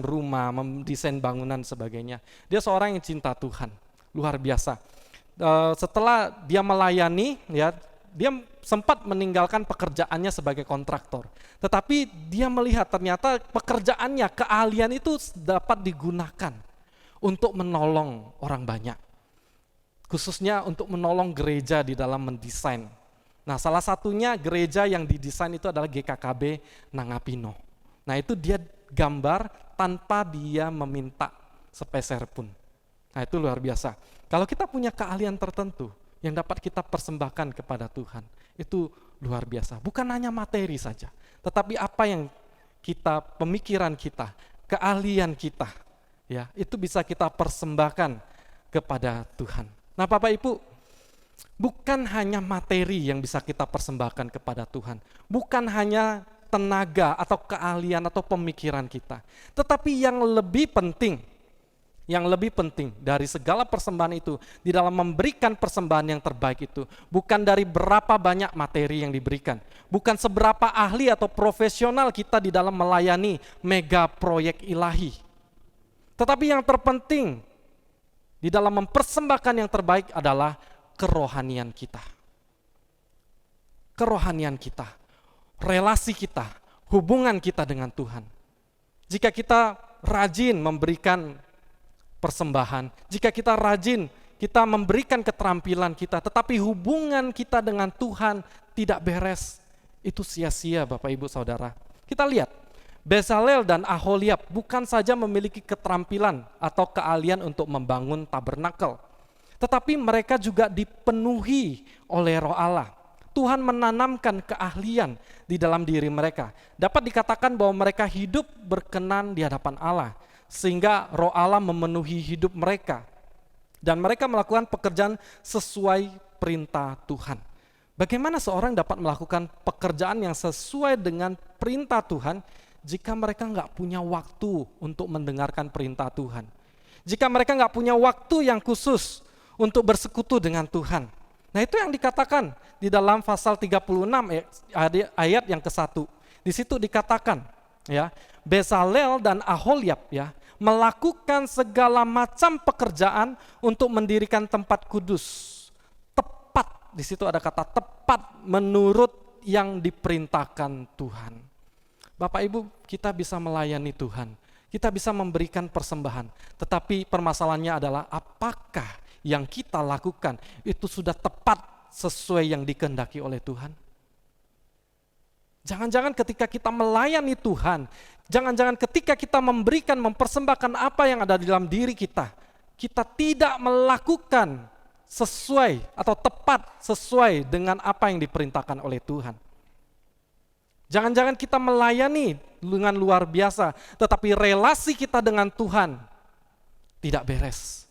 rumah, mendesain bangunan sebagainya. Dia seorang yang cinta Tuhan, luar biasa. Setelah dia melayani ya dia sempat meninggalkan pekerjaannya sebagai kontraktor. Tetapi dia melihat ternyata pekerjaannya, keahlian itu dapat digunakan untuk menolong orang banyak. Khususnya untuk menolong gereja di dalam mendesain. Nah, salah satunya gereja yang didesain itu adalah GKKB Nangapino. Nah, itu dia gambar tanpa dia meminta sepeser pun. Nah, itu luar biasa. Kalau kita punya keahlian tertentu yang dapat kita persembahkan kepada Tuhan, itu luar biasa. Bukan hanya materi saja, tetapi apa yang kita, pemikiran kita, keahlian kita, ya, itu bisa kita persembahkan kepada Tuhan. Nah, Bapak Ibu, bukan hanya materi yang bisa kita persembahkan kepada Tuhan, bukan hanya tenaga atau keahlian atau pemikiran kita, tetapi yang lebih penting dari segala persembahan itu, di dalam memberikan persembahan yang terbaik itu, bukan dari berapa banyak materi yang diberikan, bukan seberapa ahli atau profesional kita di dalam melayani mega proyek ilahi, tetapi yang terpenting di dalam mempersembahkan yang terbaik adalah kerohanian kita. Kerohanian kita, relasi kita, hubungan kita dengan Tuhan. Jika kita rajin memberikan persembahan, jika kita rajin, kita memberikan keterampilan kita, tetapi hubungan kita dengan Tuhan tidak beres, itu sia-sia Bapak Ibu Saudara. Kita lihat, Bezalel dan Aholiab bukan saja memiliki keterampilan atau keahlian untuk membangun tabernakel, tetapi mereka juga dipenuhi oleh Roh Allah. Tuhan menanamkan keahlian di dalam diri mereka. Dapat dikatakan bahwa mereka hidup berkenan di hadapan Allah, sehingga Roh Allah memenuhi hidup mereka. Dan mereka melakukan pekerjaan sesuai perintah Tuhan. Bagaimana seorang dapat melakukan pekerjaan yang sesuai dengan perintah Tuhan jika mereka nggak punya waktu untuk mendengarkan perintah Tuhan? Jika mereka nggak punya waktu yang khusus untuk bersekutu dengan Tuhan. Nah, itu yang dikatakan di dalam pasal 36 ayat yang ke-1. Di situ dikatakan, ya, Bezalel dan Aholiab, ya, melakukan segala macam pekerjaan untuk mendirikan tempat kudus. Tepat, di situ ada kata tepat menurut yang diperintahkan Tuhan. Bapak Ibu, kita bisa melayani Tuhan, kita bisa memberikan persembahan, tetapi permasalahannya adalah apakah yang kita lakukan itu sudah tepat sesuai yang dikehendaki oleh Tuhan? Jangan-jangan ketika kita melayani Tuhan, jangan-jangan ketika kita memberikan, mempersembahkan apa yang ada di dalam diri kita, kita tidak melakukan sesuai atau tepat sesuai dengan apa yang diperintahkan oleh Tuhan. Jangan-jangan kita melayani dengan luar biasa, tetapi relasi kita dengan Tuhan tidak beres.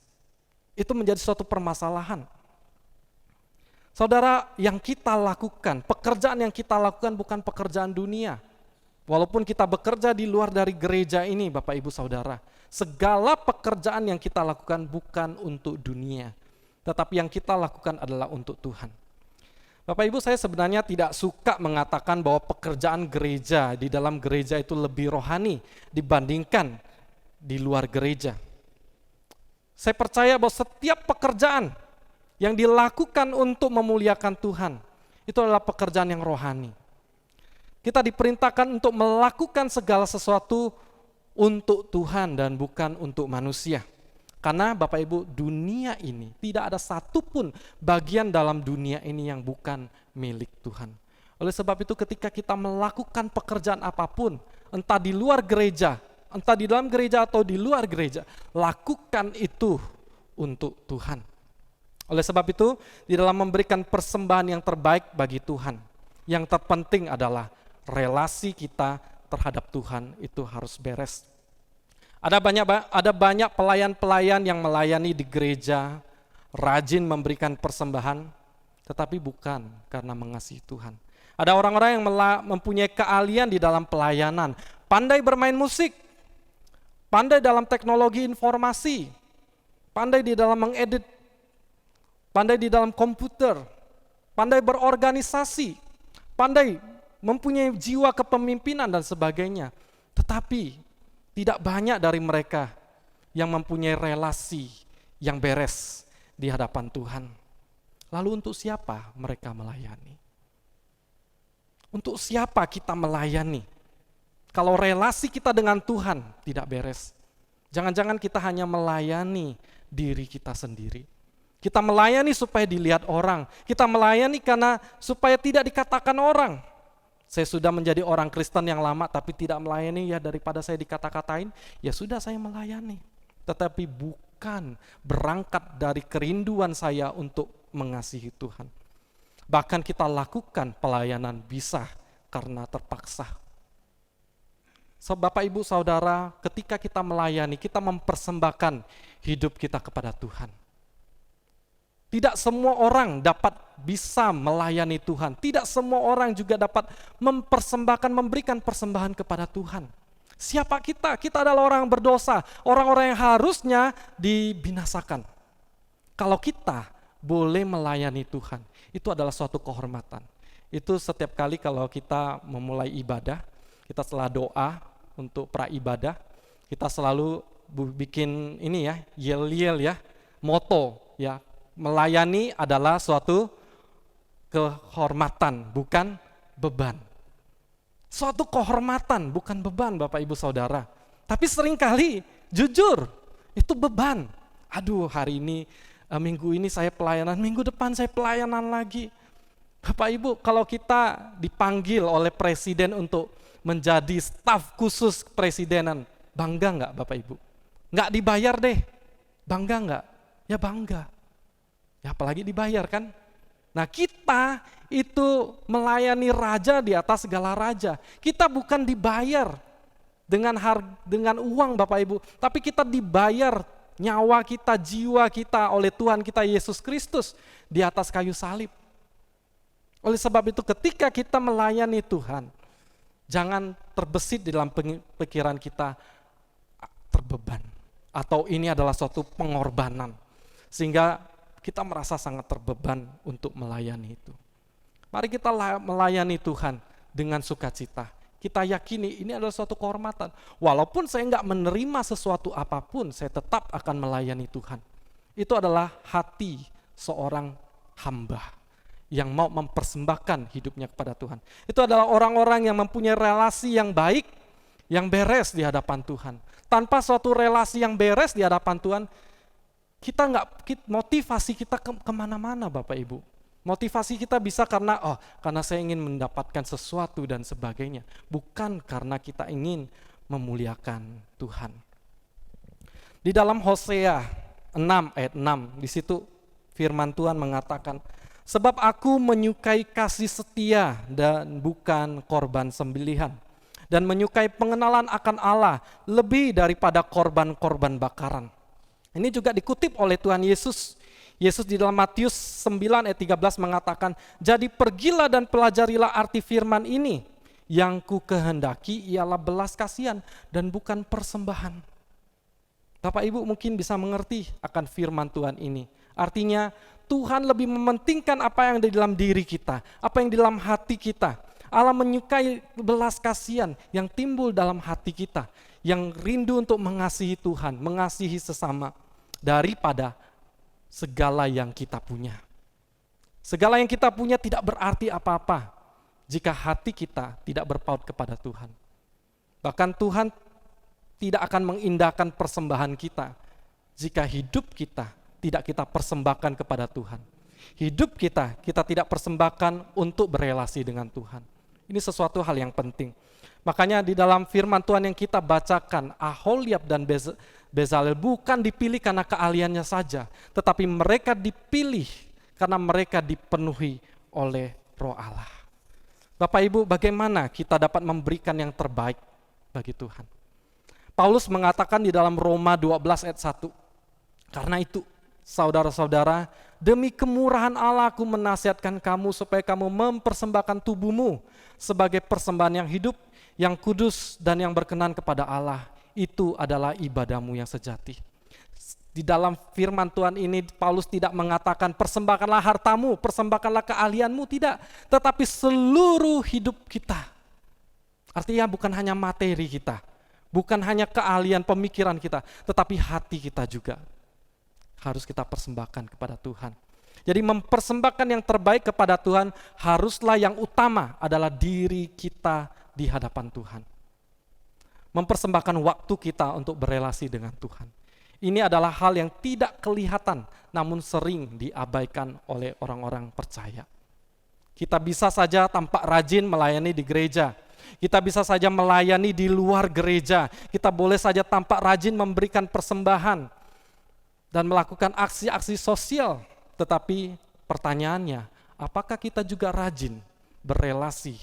Itu menjadi suatu permasalahan. Saudara, yang kita lakukan, pekerjaan yang kita lakukan bukan pekerjaan dunia. Walaupun kita bekerja di luar dari gereja ini, Bapak Ibu Saudara, segala pekerjaan yang kita lakukan bukan untuk dunia, tetapi yang kita lakukan adalah untuk Tuhan. Bapak Ibu, saya sebenarnya tidak suka mengatakan bahwa pekerjaan gereja di dalam gereja itu lebih rohani dibandingkan di luar gereja. Saya percaya bahwa setiap pekerjaan yang dilakukan untuk memuliakan Tuhan, itu adalah pekerjaan yang rohani. Kita diperintahkan untuk melakukan segala sesuatu untuk Tuhan dan bukan untuk manusia. Karena Bapak Ibu, dunia ini, tidak ada satupun bagian dalam dunia ini yang bukan milik Tuhan. Oleh sebab itu ketika kita melakukan pekerjaan apapun, entah di luar gereja, entah di dalam gereja atau di luar gereja, lakukan itu untuk Tuhan. Oleh sebab itu, di dalam memberikan persembahan yang terbaik bagi Tuhan, yang terpenting adalah relasi kita terhadap Tuhan itu harus beres. Ada banyak pelayan-pelayan yang melayani di gereja, rajin memberikan persembahan, tetapi bukan karena mengasihi Tuhan. Ada orang-orang yang mempunyai keahlian di dalam pelayanan, pandai bermain musik, pandai dalam teknologi informasi, pandai di dalam mengedit, pandai di dalam komputer, pandai berorganisasi, pandai mempunyai jiwa kepemimpinan dan sebagainya. Tetapi tidak banyak dari mereka yang mempunyai relasi yang beres di hadapan Tuhan. Lalu untuk siapa mereka melayani? Untuk siapa kita melayani? Kalau relasi kita dengan Tuhan tidak beres, jangan-jangan kita hanya melayani diri kita sendiri. Kita melayani supaya dilihat orang. Kita melayani karena supaya tidak dikatakan orang. Saya sudah menjadi orang Kristen yang lama tapi tidak melayani, ya daripada saya dikata-katain, ya sudah saya melayani. Tetapi bukan berangkat dari kerinduan saya untuk mengasihi Tuhan. Bahkan kita lakukan pelayanan bisa karena terpaksa. So, Bapak Ibu Saudara, ketika kita melayani, kita mempersembahkan hidup kita kepada Tuhan. Tidak semua orang dapat bisa melayani Tuhan. Tidak semua orang juga dapat mempersembahkan, memberikan persembahan kepada Tuhan. Siapa kita? Kita adalah orang berdosa, orang-orang yang harusnya dibinasakan. Kalau kita boleh melayani Tuhan, itu adalah suatu kehormatan. Itu setiap kali kalau kita memulai ibadah, kita setelah doa untuk pra-ibadah, kita selalu bikin ini ya, yel-yel ya, moto ya, melayani adalah suatu kehormatan, bukan beban. Suatu kehormatan, bukan beban Bapak Ibu Saudara. Tapi seringkali, jujur, itu beban. Aduh, hari ini, minggu ini saya pelayanan, minggu depan saya pelayanan lagi. Bapak Ibu, kalau kita dipanggil oleh presiden untuk menjadi staf khusus presidenan, bangga nggak Bapak Ibu? Nggak dibayar deh, bangga nggak? Ya bangga. Ya apalagi dibayar kan? Nah kita itu melayani raja di atas segala raja. Kita bukan dibayar dengan uang Bapak Ibu, tapi kita dibayar nyawa kita, jiwa kita oleh Tuhan kita Yesus Kristus di atas kayu salib. Oleh sebab itu ketika kita melayani Tuhan, jangan terbesit di dalam pikiran kita terbeban atau ini adalah suatu pengorbanan sehingga kita merasa sangat terbeban untuk melayani itu. Mari kita melayani Tuhan dengan sukacita. Kita yakini ini adalah suatu kehormatan. Walaupun saya enggak menerima sesuatu apapun, saya tetap akan melayani Tuhan. Itu adalah hati seorang hamba yang mau mempersembahkan hidupnya kepada Tuhan. Itu adalah orang-orang yang mempunyai relasi yang baik, yang beres di hadapan Tuhan. Tanpa suatu relasi yang beres di hadapan Tuhan, motivasi kita kemana-mana Bapak Ibu. Motivasi kita bisa karena saya ingin mendapatkan sesuatu dan sebagainya. Bukan karena kita ingin memuliakan Tuhan. Di dalam Hosea 6 ayat 6, di situ firman Tuhan mengatakan, sebab aku menyukai kasih setia dan bukan korban sembelihan, dan menyukai pengenalan akan Allah lebih daripada korban-korban bakaran. Ini juga dikutip oleh Tuhan Yesus. Yesus di dalam Matius 9 ayat 13 mengatakan, jadi pergilah dan pelajarilah arti firman ini, yang ku kehendaki ialah belas kasihan dan bukan persembahan. Bapak Ibu mungkin bisa mengerti akan firman Tuhan ini. Artinya Tuhan lebih mementingkan apa yang ada di dalam diri kita, apa yang di dalam hati kita. Allah menyukai belas kasihan yang timbul dalam hati kita, yang rindu untuk mengasihi Tuhan, mengasihi sesama, daripada segala yang kita punya. Segala yang kita punya tidak berarti apa-apa jika hati kita tidak berpaut kepada Tuhan. Bahkan Tuhan tidak akan mengindahkan persembahan kita jika hidup kita tidak kita persembahkan kepada Tuhan. Hidup kita tidak persembahkan untuk berelasi dengan Tuhan. Ini sesuatu hal yang penting. Makanya di dalam firman Tuhan yang kita bacakan, Aholiab dan Bezalel bukan dipilih karena keahliannya saja, tetapi mereka dipilih karena mereka dipenuhi oleh Roh Allah. Bapak Ibu, bagaimana kita dapat memberikan yang terbaik bagi Tuhan? Paulus mengatakan di dalam Roma 12 ayat 1, karena itu saudara-saudara, demi kemurahan Allah aku menasihatkan kamu supaya kamu mempersembahkan tubuhmu sebagai persembahan yang hidup, yang kudus dan yang berkenan kepada Allah. Itu adalah ibadahmu yang sejati. Di dalam firman Tuhan ini Paulus tidak mengatakan persembahkanlah hartamu, persembahkanlah keahlianmu, tidak. Tetapi seluruh hidup kita. Artinya bukan hanya materi kita, bukan hanya keahlian pemikiran kita, tetapi hati kita juga harus kita persembahkan kepada Tuhan. Jadi mempersembahkan yang terbaik kepada Tuhan haruslah yang utama adalah diri kita di hadapan Tuhan. Mempersembahkan waktu kita untuk berelasi dengan Tuhan. Ini adalah hal yang tidak kelihatan namun sering diabaikan oleh orang-orang percaya. Kita bisa saja tampak rajin melayani di gereja. Kita bisa saja melayani di luar gereja. Kita boleh saja tampak rajin memberikan persembahan dan melakukan aksi-aksi sosial. Tetapi pertanyaannya, apakah kita juga rajin berelasi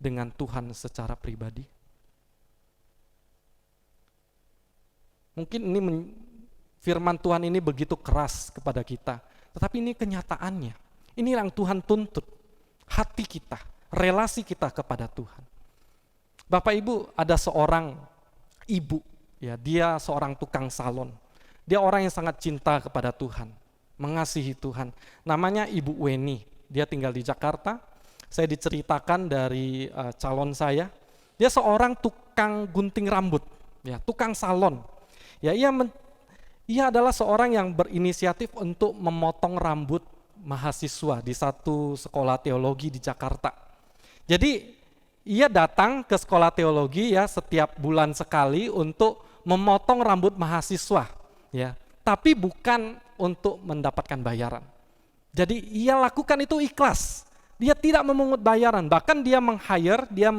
dengan Tuhan secara pribadi? Mungkin ini firman Tuhan ini begitu keras kepada kita, tetapi ini kenyataannya. Ini yang Tuhan tuntut, hati kita, relasi kita kepada Tuhan. Bapak Ibu, ada seorang ibu, ya, dia seorang tukang salon. Dia orang yang sangat cinta kepada Tuhan, mengasihi Tuhan. Namanya Ibu Weni. Dia tinggal di Jakarta. Saya diceritakan dari calon saya. Dia seorang tukang gunting rambut, ya, tukang salon. Ya, ia adalah seorang yang berinisiatif untuk memotong rambut mahasiswa di satu sekolah teologi di Jakarta. Jadi ia datang ke sekolah teologi ya setiap bulan sekali untuk memotong rambut mahasiswa, ya. Tapi bukan untuk mendapatkan bayaran. Jadi ia lakukan itu ikhlas. Dia tidak memungut bayaran, bahkan dia meng-hire, dia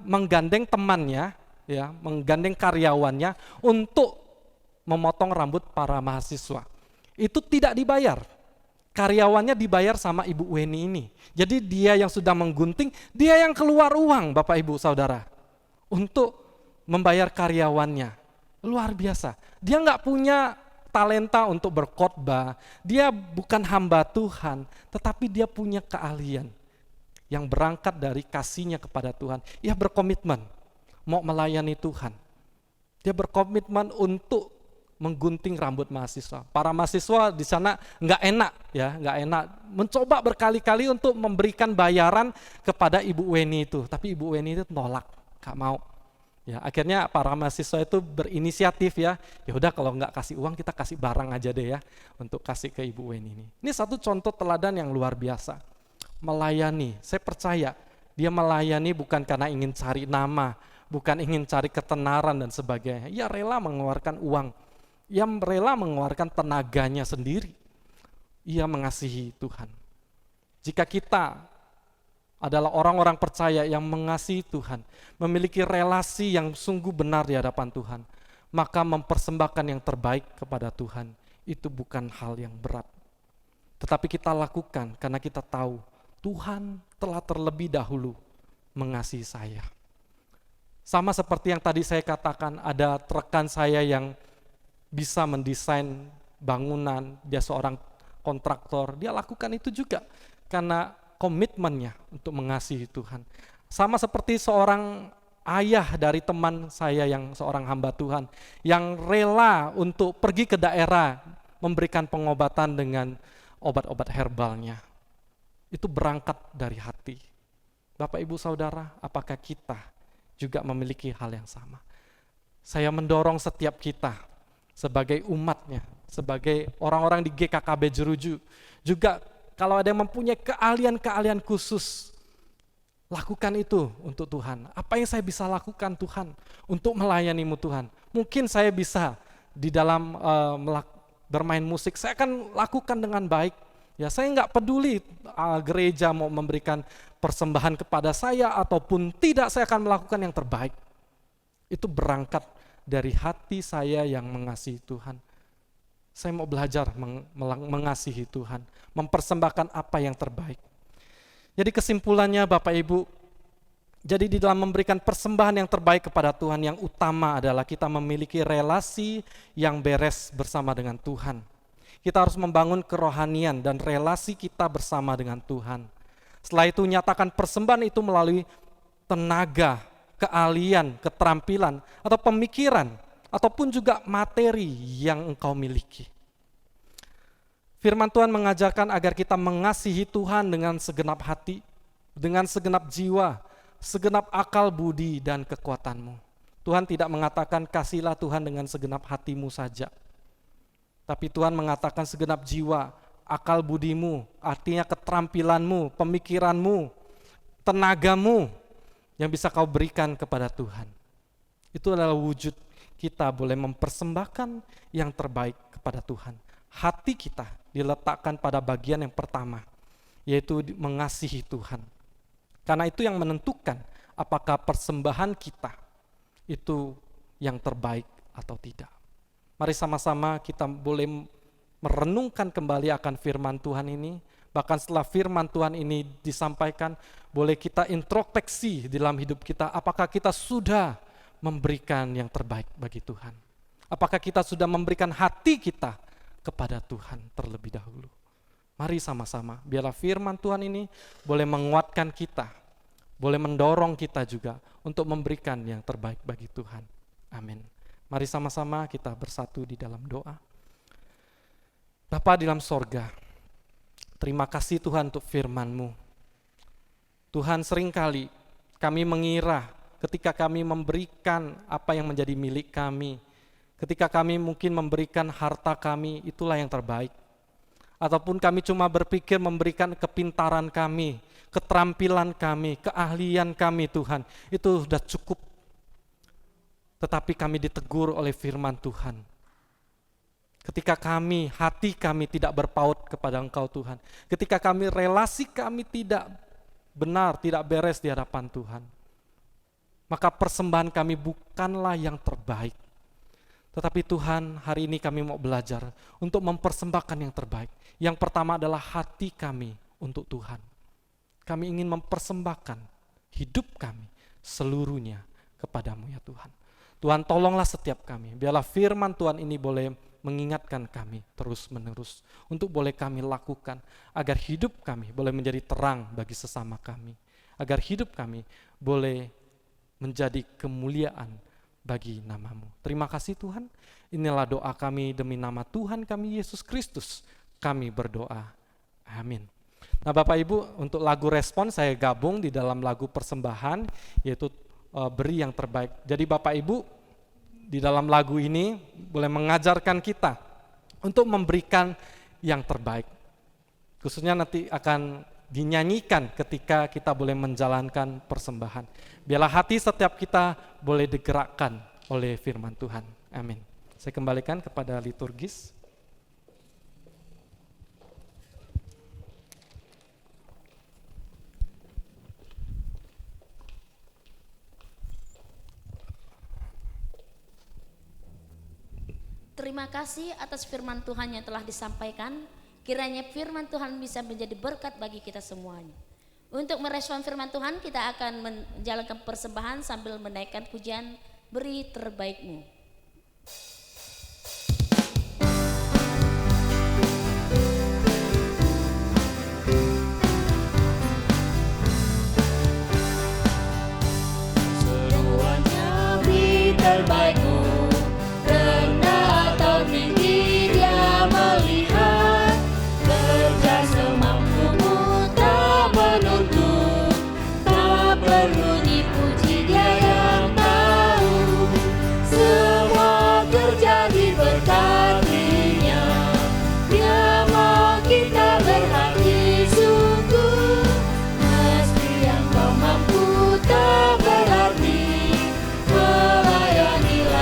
menggandeng temannya, ya, menggandeng karyawannya untuk memotong rambut para mahasiswa. Itu tidak dibayar. Karyawannya dibayar sama Ibu Weni ini. Jadi dia yang sudah menggunting, dia yang keluar uang, Bapak Ibu Saudara, untuk membayar karyawannya. Luar biasa. Dia nggak punya talenta untuk berkhotbah, dia bukan hamba Tuhan, tetapi dia punya keahlian yang berangkat dari kasihnya kepada Tuhan. Ia berkomitmen mau melayani Tuhan. Dia berkomitmen untuk menggunting rambut mahasiswa. Para mahasiswa di sana nggak enak, mencoba berkali-kali untuk memberikan bayaran kepada Ibu Weni itu, tapi Ibu Weni itu nolak, nggak mau. Ya, akhirnya para mahasiswa itu berinisiatif ya udah kalau nggak kasih uang kita kasih barang aja deh ya untuk kasih ke Ibu Weni ini. Ini satu contoh teladan yang luar biasa. Melayani, saya percaya dia melayani bukan karena ingin cari nama, bukan ingin cari ketenaran dan sebagainya. Ia rela mengeluarkan uang, ia rela mengeluarkan tenaganya sendiri. Ia mengasihi Tuhan. Jika kita adalah orang-orang percaya yang mengasihi Tuhan, memiliki relasi yang sungguh benar di hadapan Tuhan, maka mempersembahkan yang terbaik kepada Tuhan itu bukan hal yang berat. Tetapi kita lakukan karena kita tahu Tuhan telah terlebih dahulu mengasihi saya. Sama seperti yang tadi saya katakan, ada rekan saya yang bisa mendesain bangunan, dia seorang kontraktor, dia lakukan itu juga karena komitmennya untuk mengasihi Tuhan. Sama seperti seorang ayah dari teman saya yang seorang hamba Tuhan, yang rela untuk pergi ke daerah memberikan pengobatan dengan obat-obat herbalnya. Itu berangkat dari hati. Bapak Ibu Saudara, apakah kita juga memiliki hal yang sama? Saya mendorong setiap kita sebagai umatnya, sebagai orang-orang di GKKB Jeruju, juga kalau ada yang mempunyai keahlian-keahlian khusus, lakukan itu untuk Tuhan. Apa yang saya bisa lakukan Tuhan untuk melayani-Mu Tuhan? Mungkin saya bisa di dalam bermain musik, saya akan lakukan dengan baik. Ya, saya nggak peduli gereja mau memberikan persembahan kepada saya ataupun tidak, saya akan melakukan yang terbaik. Itu berangkat dari hati saya yang mengasihi Tuhan. Saya mau belajar mengasihi Tuhan, mempersembahkan apa yang terbaik. Jadi kesimpulannya Bapak Ibu, jadi di dalam memberikan persembahan yang terbaik kepada Tuhan, yang utama adalah kita memiliki relasi yang beres bersama dengan Tuhan. Kita harus membangun kerohanian dan relasi kita bersama dengan Tuhan. Setelah itu nyatakan persembahan itu melalui tenaga, keahlian, keterampilan, atau pemikiran, ataupun juga materi yang engkau miliki. Firman Tuhan mengajarkan agar kita mengasihi Tuhan dengan segenap hati, dengan segenap jiwa, segenap akal budi dan kekuatanmu. Tuhan tidak mengatakan kasihlah Tuhan dengan segenap hatimu saja. Tapi Tuhan mengatakan segenap jiwa, akal budimu, artinya keterampilanmu, pemikiranmu, tenagamu yang bisa kau berikan kepada Tuhan. Itu adalah wujud kita boleh mempersembahkan yang terbaik kepada Tuhan. Hati kita diletakkan pada bagian yang pertama, yaitu mengasihi Tuhan. Karena itu yang menentukan apakah persembahan kita itu yang terbaik atau tidak. Mari sama-sama kita boleh merenungkan kembali akan firman Tuhan ini. Bahkan setelah firman Tuhan ini disampaikan, boleh kita introspeksi dalam hidup kita, apakah kita sudah memberikan yang terbaik bagi Tuhan. Apakah kita sudah memberikan hati kita kepada Tuhan terlebih dahulu. Mari sama-sama, biarlah firman Tuhan ini boleh menguatkan kita, boleh mendorong kita juga untuk memberikan yang terbaik bagi Tuhan. Amin. Mari sama-sama kita bersatu di dalam doa. Bapa di dalam sorga, terima kasih Tuhan untuk firman-Mu. Tuhan, seringkali kami mengira ketika kami memberikan apa yang menjadi milik kami, ketika kami mungkin memberikan harta kami, itulah yang terbaik. Ataupun kami cuma berpikir memberikan kepintaran kami, keterampilan kami, keahlian kami Tuhan, itu sudah cukup. Tetapi kami ditegur oleh firman Tuhan. Ketika hati kami tidak berpaut kepada Engkau Tuhan, ketika relasi kami tidak benar, tidak beres di hadapan Tuhan, maka persembahan kami bukanlah yang terbaik. Tetapi Tuhan, hari ini kami mau belajar untuk mempersembahkan yang terbaik. Yang pertama adalah hati kami untuk Tuhan. Kami ingin mempersembahkan hidup kami seluruhnya kepadamu ya Tuhan. Tuhan, tolonglah setiap kami. Biarlah firman Tuhan ini boleh mengingatkan kami terus-menerus untuk boleh kami lakukan agar hidup kami boleh menjadi terang bagi sesama kami. Agar hidup kami boleh menjadi kemuliaan bagi nama-Mu. Terima kasih Tuhan. Inilah doa kami demi nama Tuhan kami Yesus Kristus. Kami berdoa. Amin. Nah Bapak Ibu, untuk lagu respon saya gabung di dalam lagu persembahan, yaitu beri yang terbaik. Jadi Bapak Ibu, di dalam lagu ini boleh mengajarkan kita untuk memberikan yang terbaik. Khususnya nanti akan dinyanyikan ketika kita boleh menjalankan persembahan. Biarlah hati setiap kita boleh digerakkan oleh firman Tuhan. Amin. Saya kembalikan kepada liturgis. Terima kasih atas firman Tuhan yang telah disampaikan. Kiranya firman Tuhan bisa menjadi berkat bagi kita semuanya. Untuk merespon firman Tuhan, kita akan menjalankan persembahan sambil menaikkan pujian Beri Terbaikmu. Semuanya beri terbaikmu. Melayanilah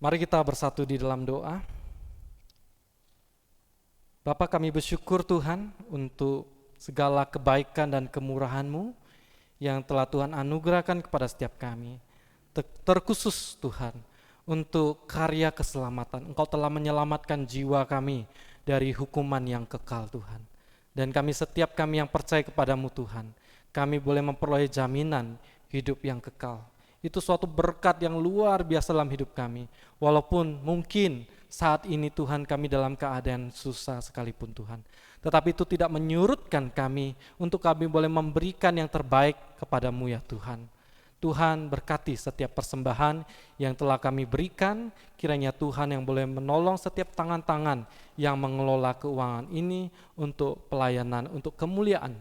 Mari kita bersatu di dalam doa. Bapa, kami bersyukur Tuhan untuk segala kebaikan dan kemurahan-Mu yang telah Tuhan anugerahkan kepada setiap kami. Terkhusus Tuhan, untuk karya keselamatan. Engkau telah menyelamatkan jiwa kami dari hukuman yang kekal Tuhan. Dan setiap kami yang percaya kepadamu Tuhan, kami boleh memperoleh jaminan hidup yang kekal. Itu suatu berkat yang luar biasa dalam hidup kami. Walaupun mungkin saat ini Tuhan kami dalam keadaan susah sekalipun Tuhan. Tetapi itu tidak menyurutkan kami untuk kami boleh memberikan yang terbaik kepadamu ya Tuhan. Tuhan berkati setiap persembahan yang telah kami berikan. Kiranya Tuhan yang boleh menolong setiap tangan-tangan yang mengelola keuangan ini untuk pelayanan, untuk kemuliaan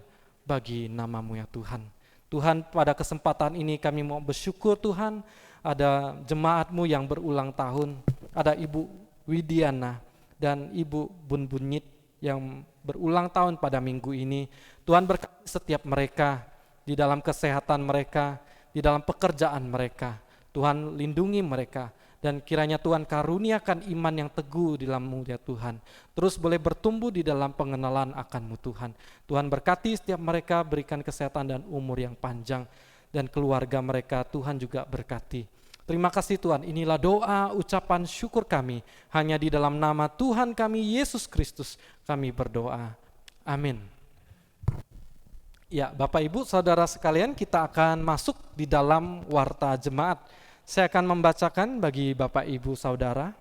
bagi namamu ya Tuhan. Tuhan, pada kesempatan ini kami mau bersyukur Tuhan, ada jemaat-Mu yang berulang tahun, ada Ibu Widiana dan Ibu Bun Bunyit yang berulang tahun pada minggu ini. Tuhan berkati setiap mereka di dalam kesehatan mereka, di dalam pekerjaan mereka. Tuhan lindungi mereka, dan kiranya Tuhan karuniakan iman yang teguh di dalam-Mu ya Tuhan. Terus boleh bertumbuh di dalam pengenalan akan-Mu Tuhan. Tuhan berkati setiap mereka, berikan kesehatan dan umur yang panjang, dan keluarga mereka Tuhan juga berkati. Terima kasih Tuhan, inilah doa ucapan syukur kami. Hanya di dalam nama Tuhan kami Yesus Kristus kami berdoa. Amin. Ya, Bapak Ibu Saudara sekalian, kita akan masuk di dalam warta jemaat. Saya akan membacakan bagi Bapak Ibu Saudara.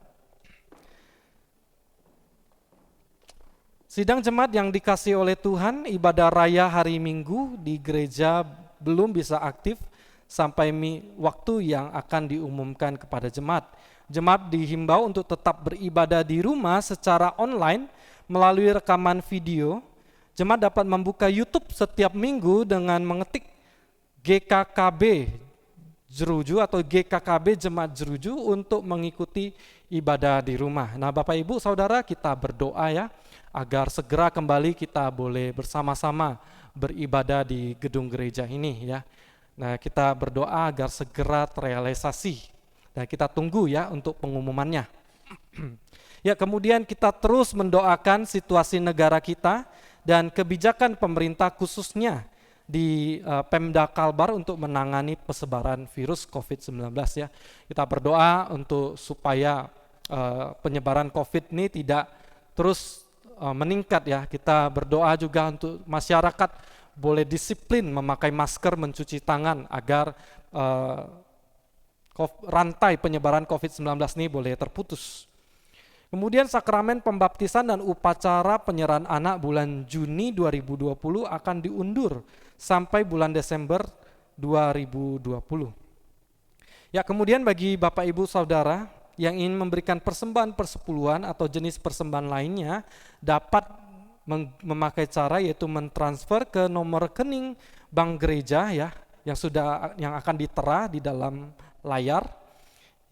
Sidang jemaat yang dikasihi oleh Tuhan, ibadah raya hari Minggu di gereja belum bisa aktif sampai waktu yang akan diumumkan kepada jemaat. Jemaat dihimbau untuk tetap beribadah di rumah secara online melalui rekaman video. Jemaat dapat membuka YouTube setiap minggu dengan mengetik GKKB Jeruju atau GKKB Jemaat Jeruju untuk mengikuti ibadah di rumah. Nah, Bapak Ibu Saudara, kita berdoa ya agar segera kembali kita boleh bersama-sama beribadah di gedung gereja ini ya. Nah, kita berdoa agar segera terrealisasi. Dan kita tunggu ya untuk pengumumannya. Ya, kemudian kita terus mendoakan situasi negara kita dan kebijakan pemerintah khususnya di Pemda Kalbar untuk menangani persebaran virus COVID-19 ya. Kita berdoa untuk supaya penyebaran COVID ini tidak terus meningkat ya. Kita berdoa juga untuk masyarakat boleh disiplin memakai masker, mencuci tangan agar rantai penyebaran COVID-19 ini boleh terputus. Kemudian sakramen pembaptisan dan upacara penyerahan anak bulan Juni 2020 akan diundur sampai bulan Desember 2020. Ya, kemudian bagi Bapak Ibu Saudara yang ingin memberikan persembahan persepuluhan atau jenis persembahan lainnya dapat memakai cara yaitu mentransfer ke nomor rekening bank gereja ya yang akan ditera di dalam layar.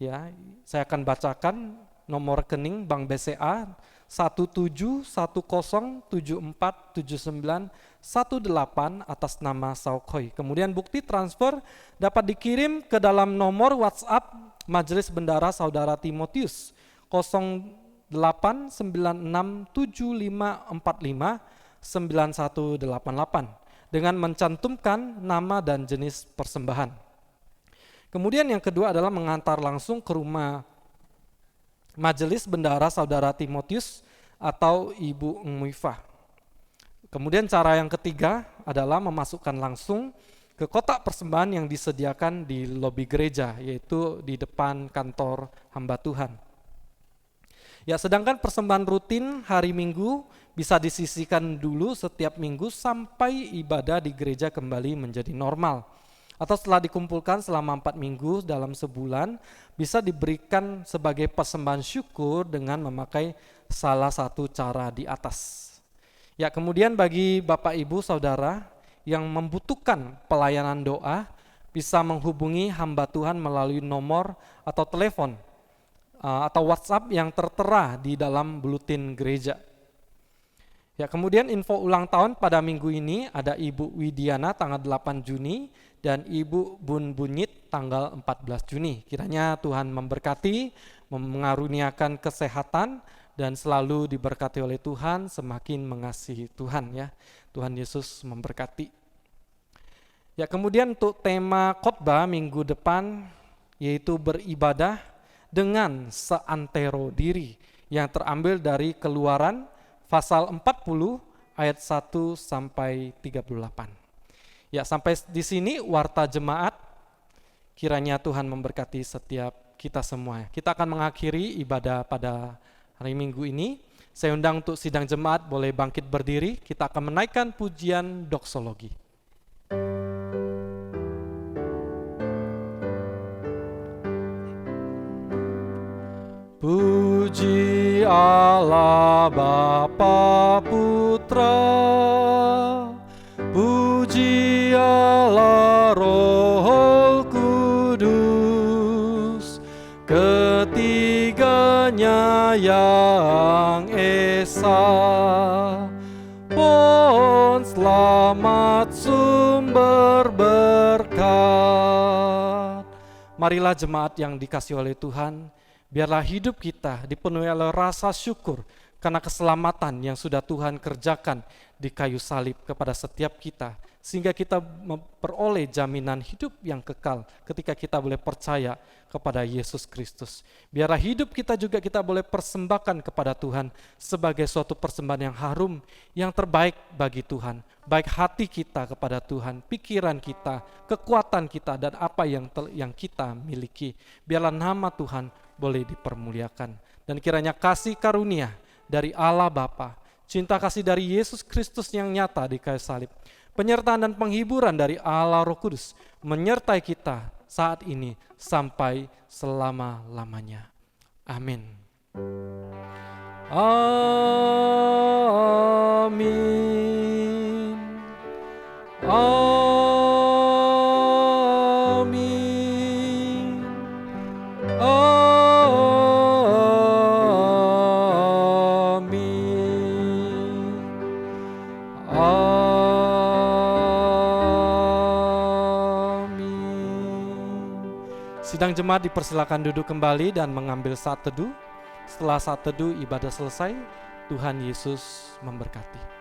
Ya, saya akan bacakan nomor rekening Bank BCA 1710747918 atas nama Saukhoi. Kemudian bukti transfer dapat dikirim ke dalam nomor WhatsApp Majelis Bendara Saudara Timotius 089675459188 dengan mencantumkan nama dan jenis persembahan. Kemudian yang kedua adalah mengantar langsung ke rumah Majelis Bendara Saudara Timotius atau Ibu Mwifah. Kemudian cara yang ketiga adalah memasukkan langsung ke kotak persembahan yang disediakan di lobi gereja, yaitu di depan kantor hamba Tuhan. Ya, sedangkan persembahan rutin hari Minggu bisa disisihkan dulu setiap minggu sampai ibadah di gereja kembali menjadi normal. Atau setelah dikumpulkan selama 4 minggu dalam sebulan, bisa diberikan sebagai persembahan syukur dengan memakai salah satu cara di atas. Ya, kemudian bagi Bapak Ibu Saudara yang membutuhkan pelayanan doa, bisa menghubungi hamba Tuhan melalui nomor atau telepon atau WhatsApp yang tertera di dalam buletin gereja. Ya, kemudian info ulang tahun pada minggu ini ada Ibu Widiana tanggal 8 Juni dan Ibu Bun Bunyit tanggal 14 Juni. Kiranya Tuhan memberkati, mengaruniakan kesehatan, dan selalu diberkati oleh Tuhan, semakin mengasihi Tuhan ya. Tuhan Yesus memberkati. Ya, kemudian untuk tema khotbah minggu depan yaitu beribadah dengan seantero diri, yang terambil dari Keluaran pasal 40 ayat 1 sampai 38. Ya, sampai di sini warta jemaat. Kiranya Tuhan memberkati setiap kita semua. Kita akan mengakhiri ibadah pada hari Minggu ini. Saya undang untuk sidang jemaat boleh bangkit berdiri. Kita akan menaikkan pujian doksologi. Puji Allah Bapa Putra, puji Allah Roh Kudus, ketiganya yang esa, pohon selamat sumber berkat. Marilah jemaat yang dikasihi oleh Tuhan, biarlah hidup kita dipenuhi oleh rasa syukur karena keselamatan yang sudah Tuhan kerjakan di kayu salib kepada setiap kita, sehingga kita memperoleh jaminan hidup yang kekal ketika kita boleh percaya kepada Yesus Kristus. Biarlah hidup kita juga kita boleh persembahkan kepada Tuhan sebagai suatu persembahan yang harum, yang terbaik bagi Tuhan. Baik hati kita kepada Tuhan, pikiran kita, kekuatan kita, dan apa yang kita miliki. Biarlah nama Tuhan boleh dipermuliakan. Dan kiranya kasih karunia dari Allah Bapa, cinta kasih dari Yesus Kristus yang nyata di kayu salib, penyertaan dan penghiburan dari Allah Roh Kudus menyertai kita saat ini sampai selama-lamanya. Amin. Amin. Amin. Sidang jemaat dipersilakan duduk kembali dan mengambil saat teduh. Setelah saat teduh ibadah selesai, Tuhan Yesus memberkati.